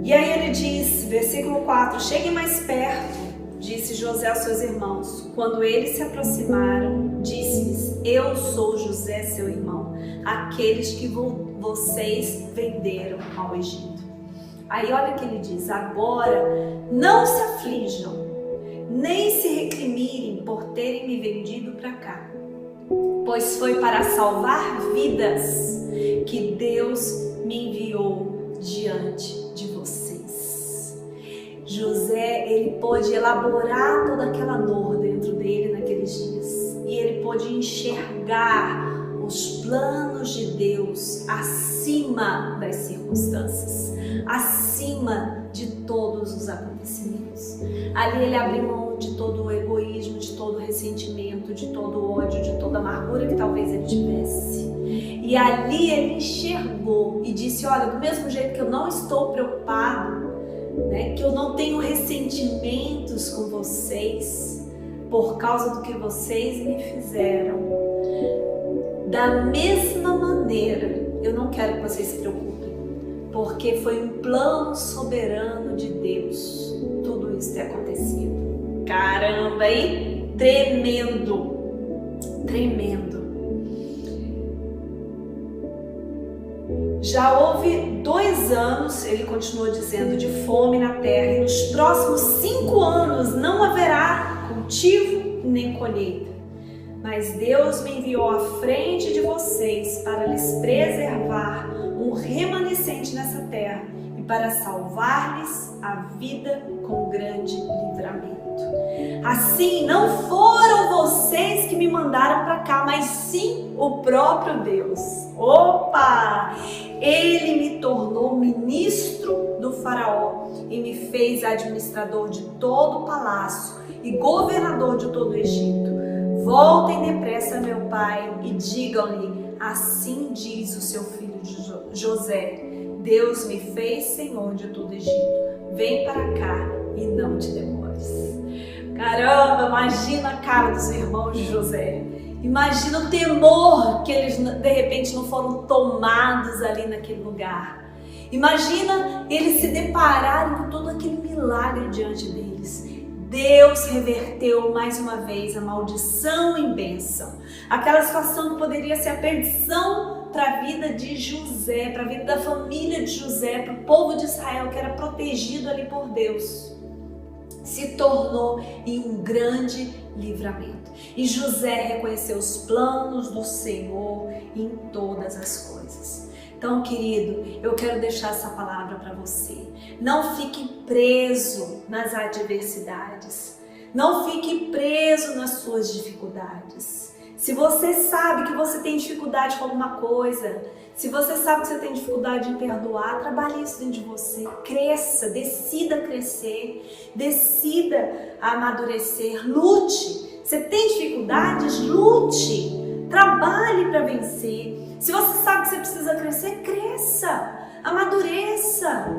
E aí ele diz, versículo 4, cheguem mais perto, disse José aos seus irmãos. Quando eles se aproximaram, disse-lhes: eu sou José, seu irmão, aqueles que vocês venderam ao Egito. Aí olha o que ele diz: agora não se aflijam, nem se recrimirem por terem me vendido para cá, pois foi para salvar vidas que Deus me enviou diante de vocês. José, ele pôde elaborar toda aquela dor dentro dele naqueles dias, e ele pôde enxergar os planos de Deus acima das circunstâncias, acima de todos os acontecimentos. Ali ele abriu mão de todo o egoísmo, de todo o ressentimento, de todo o ódio, de toda a amargura que talvez ele tivesse. E ali ele enxergou e disse: olha, do mesmo jeito que eu não estou preocupado, né, que eu não tenho ressentimentos com vocês por causa do que vocês me fizeram, da mesma maneira eu não quero que vocês se preocupem, porque foi um plano soberano de Deus tudo isso ter acontecido. Caramba, hein? Tremendo, tremendo. Já houve 2 anos, ele continuou dizendo, de fome na terra, e nos próximos 5 anos não haverá cultivo nem colheita. Mas Deus me enviou à frente de vocês para lhes preservar um remanescente nessa terra e para salvar-lhes a vida com grande livramento. Assim, não foram vocês que me mandaram para cá, mas sim o próprio Deus. Opa! Ele me tornou ministro do faraó e me fez administrador de todo o palácio e governador de todo o Egito. Voltem depressa, meu pai, e digam-lhe: assim diz o seu filho José, Deus me fez senhor de todo o Egito. Vem para cá e não te demores. Caramba, imagina a cara dos irmãos de José. Imagina o temor que eles de repente não foram tomados ali naquele lugar. Imagina eles se depararem com todo aquele milagre diante deles. Deus reverteu mais uma vez a maldição em bênção. Aquela situação que poderia ser a perdição para a vida de José, para a vida da família de José, para o povo de Israel que era protegido ali por Deus, se tornou em um grande livramento. E José reconheceu os planos do Senhor em todas as coisas. Então, querido, eu quero deixar essa palavra para você. Não fique preso nas adversidades. Não fique preso nas suas dificuldades. Se você sabe que você tem dificuldade com alguma coisa, se você sabe que você tem dificuldade em perdoar, trabalhe isso dentro de você. Cresça, decida crescer, decida amadurecer, lute. Você tem dificuldades? Lute, trabalhe para vencer. Se você sabe que você precisa crescer, cresça, amadureça,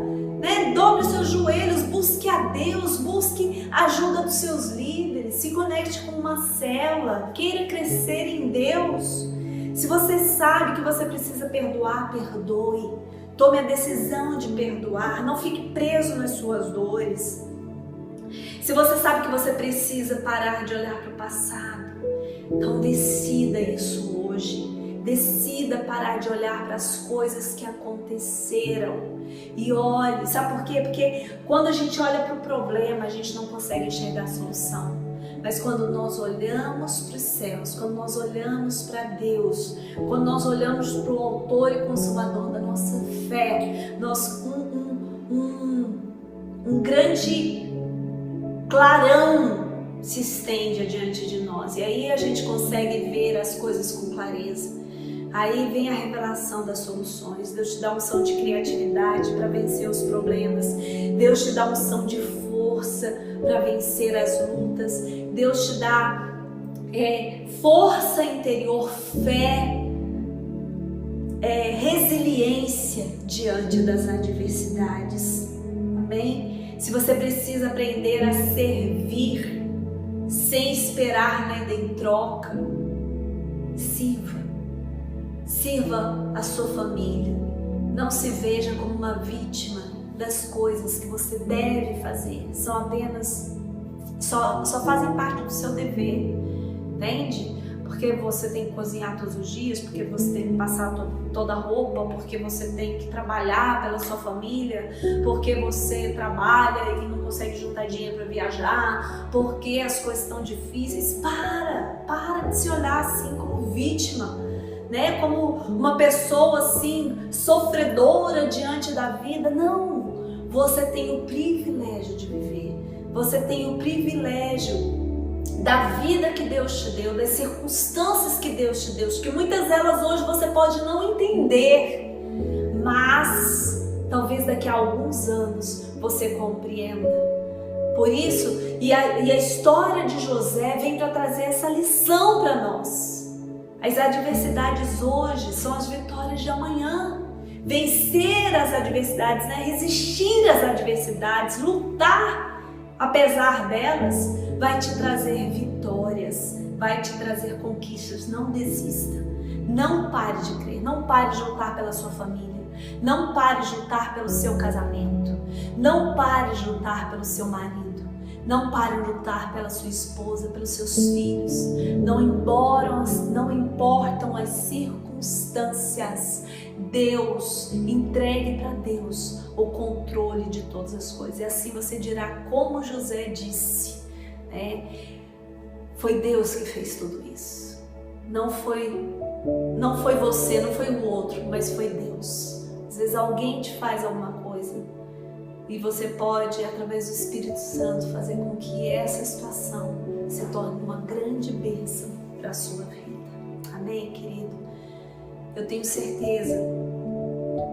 né? Dobre os seus joelhos, busque a Deus, busque a ajuda dos seus líderes, se conecte com uma célula, queira crescer em Deus. Se você sabe que você precisa perdoar, perdoe. Tome a decisão de perdoar, não fique preso nas suas dores. Se você sabe que você precisa parar de olhar para o passado, então decida isso hoje. Decida parar de olhar para as coisas que aconteceram e olhe. Sabe por quê? Porque quando a gente olha para o problema, a gente não consegue enxergar a solução. Mas quando nós olhamos para os céus, quando nós olhamos para Deus, quando nós olhamos para o autor e consumador da nossa fé, um grande clarão se estende adiante de nós. E aí a gente consegue ver as coisas com clareza. Aí vem a revelação das soluções. Deus te dá unção de criatividade para vencer os problemas. Deus te dá unção de força para vencer as lutas. Deus te dá força interior, fé, resiliência diante das adversidades. Amém? Se você precisa aprender a servir sem esperar nada em troca, sirva. Sirva a sua família. Não se veja como uma vítima das coisas que você deve fazer. Só fazem parte do seu dever. Entende? porque você tem que cozinhar todos os dias, porque você tem que passar toda a roupa, porque você tem que trabalhar pela sua família, porque você trabalha e não consegue juntar dinheiro para viajar, porque as coisas estão difíceis. Para de se olhar assim como vítima, né? Como uma pessoa assim sofredora diante da vida. Não, você tem o privilégio de viver, você tem o privilégio da vida que Deus te deu, das circunstâncias que Deus te deu, que muitas delas hoje você pode não entender, mas talvez daqui a alguns anos você compreenda. Por isso, e a história de José vem para trazer essa lição para nós. As adversidades hoje são as vitórias de amanhã. Vencer as adversidades, né? Resistir às adversidades, lutar apesar delas, vai te trazer vitórias, vai te trazer conquistas. Não desista, não pare de crer, não pare de lutar pela sua família, não pare de lutar pelo seu casamento, não pare de lutar pelo seu marido, não pare de lutar pela sua esposa, pelos seus filhos. Não importam as circunstâncias, Deus, entregue para Deus o controle de todas as coisas. E assim você dirá como José disse, né? Foi Deus que fez tudo isso. Não foi você, não foi o outro, mas foi Deus. Às vezes alguém te faz alguma coisa e você pode, através do Espírito Santo, fazer com que essa situação se torne uma grande bênção para a sua vida. Amém, querido? Eu tenho certeza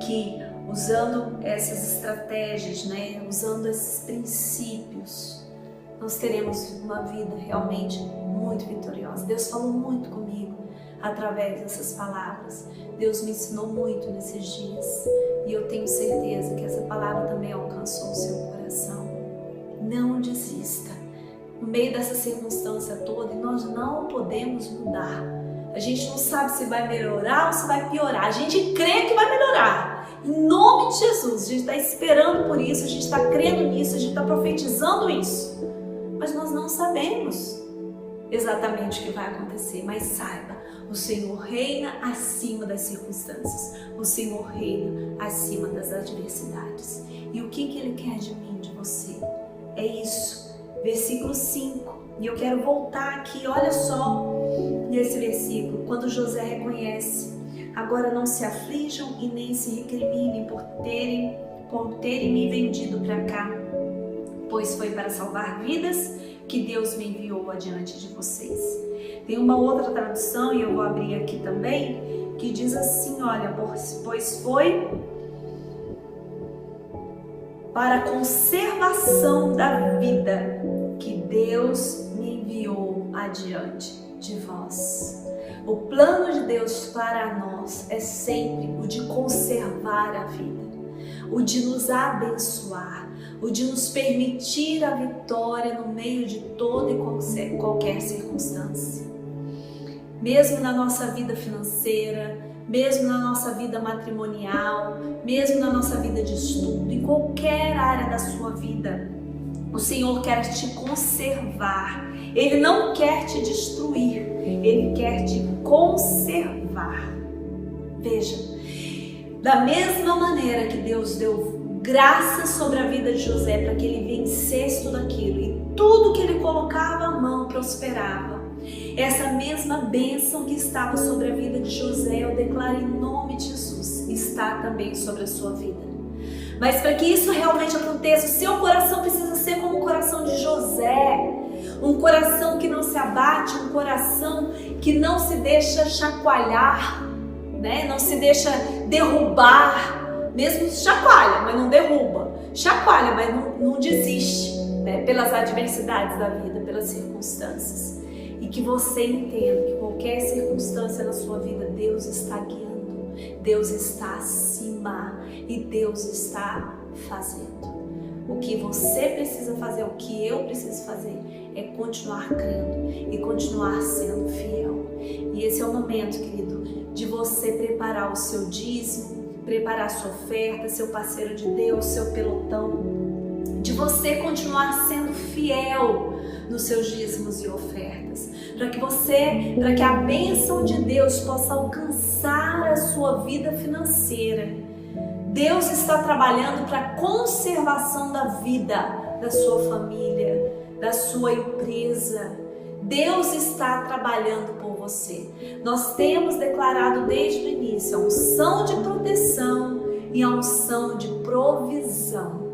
que usando essas estratégias, né, usando esses princípios, nós teremos uma vida realmente muito vitoriosa. Deus falou muito comigo através dessas palavras. Deus me ensinou muito nesses dias e eu tenho certeza que essa palavra também alcançou o seu coração. Não desista. No meio dessa circunstância toda, e nós não podemos mudar. A gente não sabe se vai melhorar ou se vai piorar. A gente crê que vai melhorar. Em nome de Jesus, a gente está esperando por isso, a gente está crendo nisso, a gente está profetizando isso. Mas nós não sabemos exatamente o que vai acontecer. Mas saiba, o Senhor reina acima das circunstâncias. O Senhor reina acima das adversidades. E o que Ele quer de mim, de você? É isso. Versículo 5. E eu quero voltar aqui, olha só, nesse versículo, quando José reconhece: agora não se aflijam e nem se recriminem por terem me vendido para cá, pois foi para salvar vidas que Deus me enviou adiante de vocês. Tem uma outra tradução, e eu vou abrir aqui também, que diz assim, olha, pois foi para a conservação da vida que Deus me enviou adiante de vós. O plano de Deus para nós é sempre o de conservar a vida, o de nos abençoar, o de nos permitir a vitória no meio de toda e qualquer circunstância. Mesmo na nossa vida financeira, mesmo na nossa vida matrimonial, mesmo na nossa vida de estudo, em qualquer área da sua vida, o Senhor quer te conservar. Ele não quer te destruir, Ele quer te conservar. Veja, da mesma maneira que Deus deu graça sobre a vida de José para que ele vencesse tudo aquilo e tudo que ele colocava a mão prosperava, essa mesma bênção que estava sobre a vida de José, eu declaro em nome de Jesus, está também sobre a sua vida. Mas para que isso realmente aconteça, o seu coração precisa ser como o coração de José. Um coração que não se abate, um coração que não se deixa chacoalhar, né? Não se deixa derrubar, mesmo chacoalha, mas não derruba. Chacoalha, mas não desiste, né? Pelas adversidades da vida, pelas circunstâncias. E que você entenda que qualquer circunstância na sua vida, Deus está guiando, Deus está acima e Deus está fazendo. O que você precisa fazer, o que eu preciso fazer, é continuar crendo e continuar sendo fiel. E esse é o momento, querido, de você preparar o seu dízimo, preparar a sua oferta, seu parceiro de Deus, seu pelotão, de você continuar sendo fiel nos seus dízimos e ofertas, para que a bênção de Deus possa alcançar a sua vida financeira. Deus está trabalhando para a conservação da vida da sua família, da sua empresa. Deus está trabalhando por você. Nós temos declarado desde o início a unção de proteção e a unção de provisão.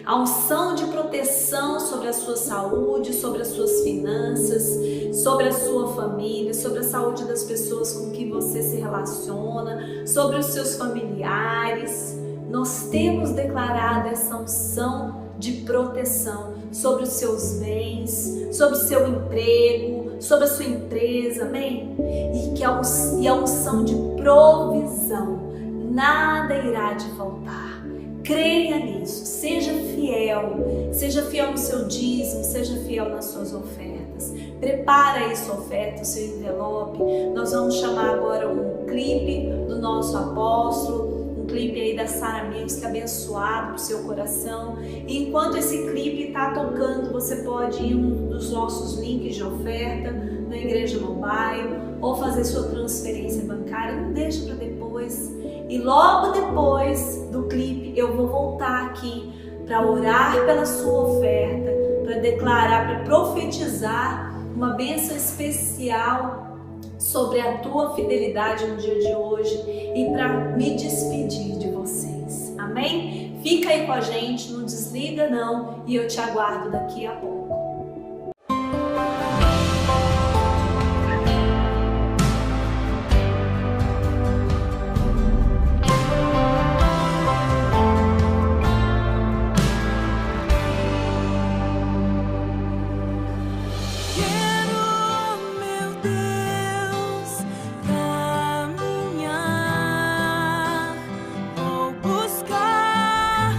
A unção de proteção sobre a sua saúde, sobre as suas finanças, sobre a sua família, sobre a saúde das pessoas com que você se relaciona, sobre os seus familiares. Nós temos declarado essa unção de proteção sobre os seus bens, sobre o seu emprego, sobre a sua empresa, amém? E a unção de provisão, nada irá te faltar. Creia nisso, seja fiel no seu dízimo, seja fiel nas suas ofertas. Prepara aí sua oferta, o seu envelope. Nós vamos chamar agora um clipe do nosso apóstolo, um clipe aí da Sara Music abençoado pro seu coração. E enquanto esse clipe está tocando, você pode ir um dos nossos links de oferta na Igreja Mobile ou fazer sua transferência bancária. Não deixa para depois. E logo depois do clipe eu vou voltar aqui para orar pela sua oferta, para declarar, para profetizar uma bênção especial sobre a tua fidelidade no dia de hoje e para me despedir de vocês. Amém? Fica aí com a gente, não desliga não, e eu te aguardo daqui a pouco. Buscar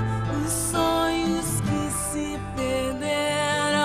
os sonhos que se perderam.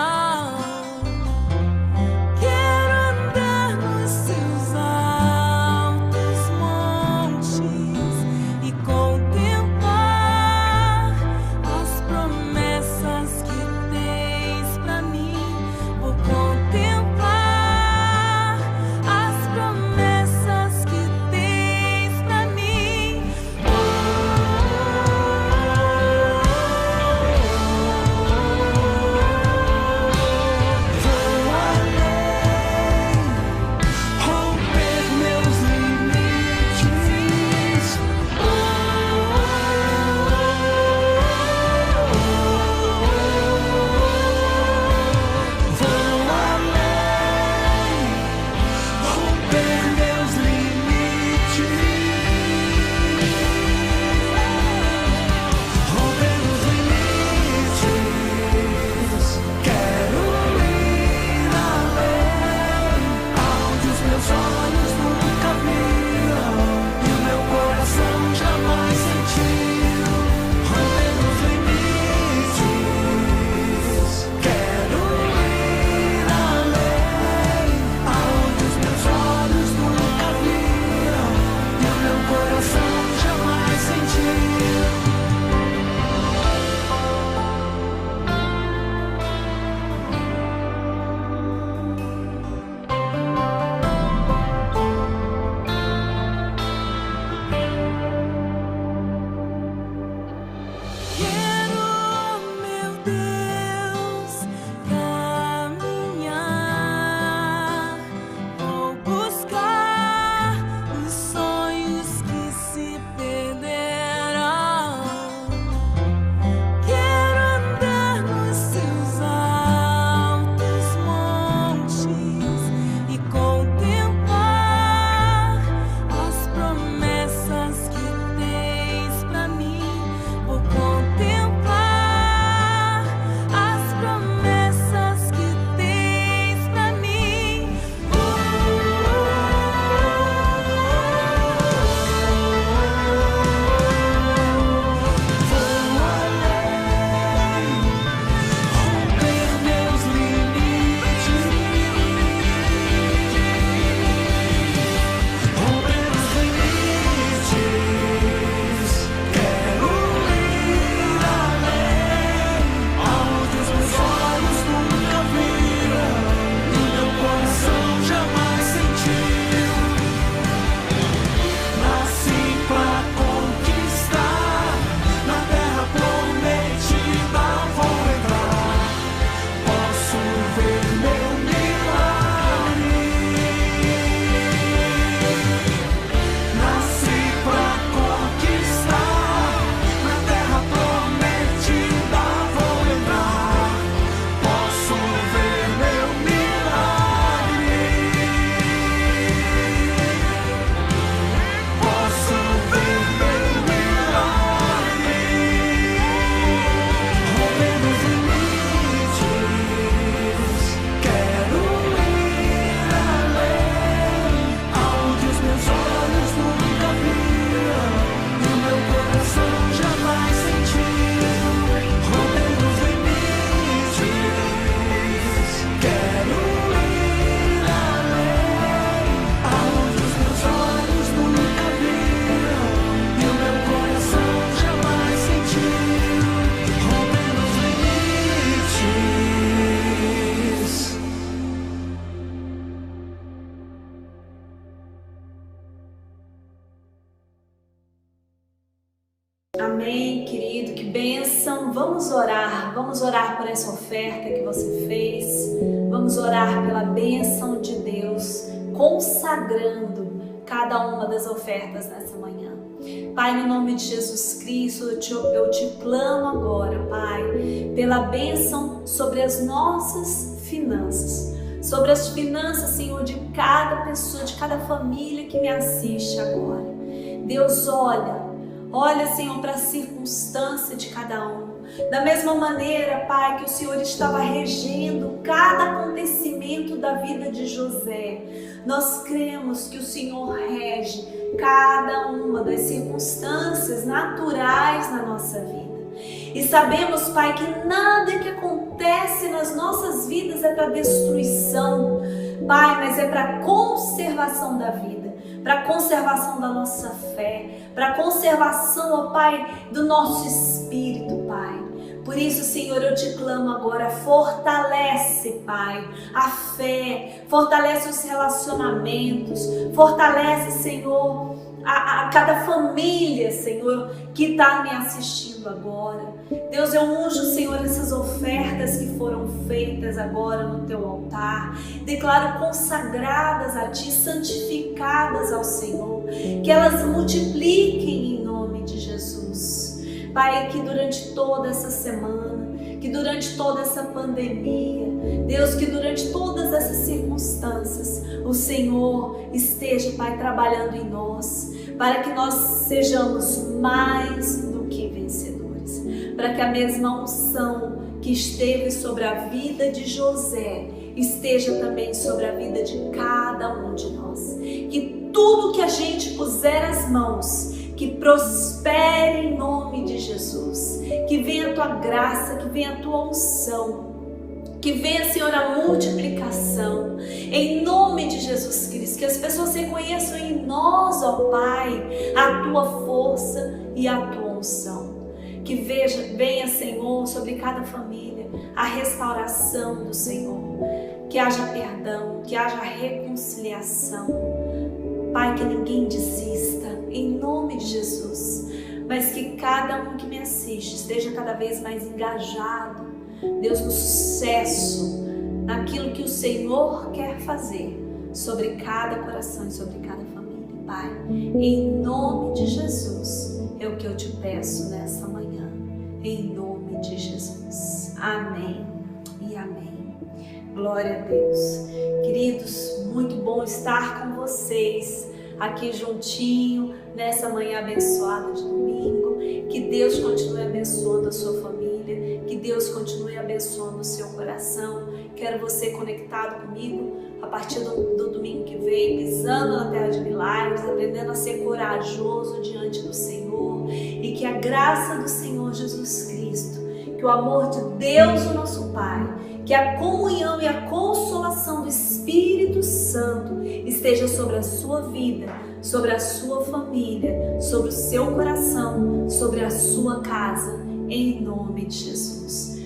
Amém, querido, que bênção. Vamos orar por essa oferta que você fez. Vamos orar pela bênção de Deus, consagrando cada uma das ofertas nessa manhã. Pai, no nome de Jesus Cristo, eu te clamo agora, Pai, pela bênção sobre as nossas finanças, sobre as finanças, Senhor, de cada pessoa, de cada família que me assiste agora. Deus, olha, Senhor, para a circunstância de cada um. Da mesma maneira, Pai, que o Senhor estava regendo cada acontecimento da vida de José, nós cremos que o Senhor rege cada uma das circunstâncias naturais na nossa vida. E sabemos, Pai, que nada que acontece nas nossas vidas é para destruição, Pai, mas é para conservação da vida, para conservação da nossa fé, para conservação, ó Pai, do nosso espírito, Pai. Por isso, Senhor, eu te clamo agora, fortalece, Pai, a fé, fortalece os relacionamentos, fortalece, Senhor, a cada família, Senhor, que está me assistindo agora. Deus, eu unjo, Senhor, essas ofertas que foram feitas agora no teu altar, declaro consagradas a ti, santificadas ao Senhor, que elas multipliquem em nome de Jesus. Pai, que durante toda essa semana, que durante toda essa pandemia, Deus, que durante todas essas circunstâncias, o Senhor esteja, Pai, trabalhando em nós, para que nós sejamos mais do que vencedores, para que a mesma unção que esteve sobre a vida de José esteja também sobre a vida de cada um de nós, que tudo que a gente puser as mãos, que prospere em nome de Jesus, que venha a tua graça, que venha a tua unção, que venha, Senhor, a multiplicação, em nome de Jesus Cristo, que as pessoas reconheçam em nós, ó Pai, a tua força e a tua unção, que venha, Senhor, sobre cada família, a restauração do Senhor, que haja perdão, que haja reconciliação, Pai, que ninguém desista, em nome de Jesus, mas que cada um que me assiste esteja cada vez mais engajado, Deus, no sucesso, naquilo que o Senhor quer fazer sobre cada coração e sobre cada família, Pai. Em nome de Jesus, é o que eu te peço nessa manhã, em nome de Jesus. Amém e amém. Glória a Deus. Queridos, muito bom estar com vocês aqui juntinho, nessa manhã abençoada de domingo. Que Deus continue abençoando a sua família, que Deus continue abençoando o seu coração. Quero você conectado comigo a partir do domingo que vem, pisando na terra de milagres, aprendendo a ser corajoso diante do Senhor, e que a graça do Senhor Jesus Cristo, que o amor de Deus, o nosso Pai, que a comunhão e a consolação do Espírito Santo esteja sobre a sua vida, sobre a sua família, sobre o seu coração, sobre a sua casa, em nome de Jesus.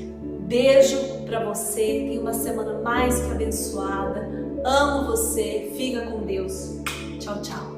Beijo para você, tenha uma semana mais que abençoada. Amo você, fica com Deus. Tchau, tchau.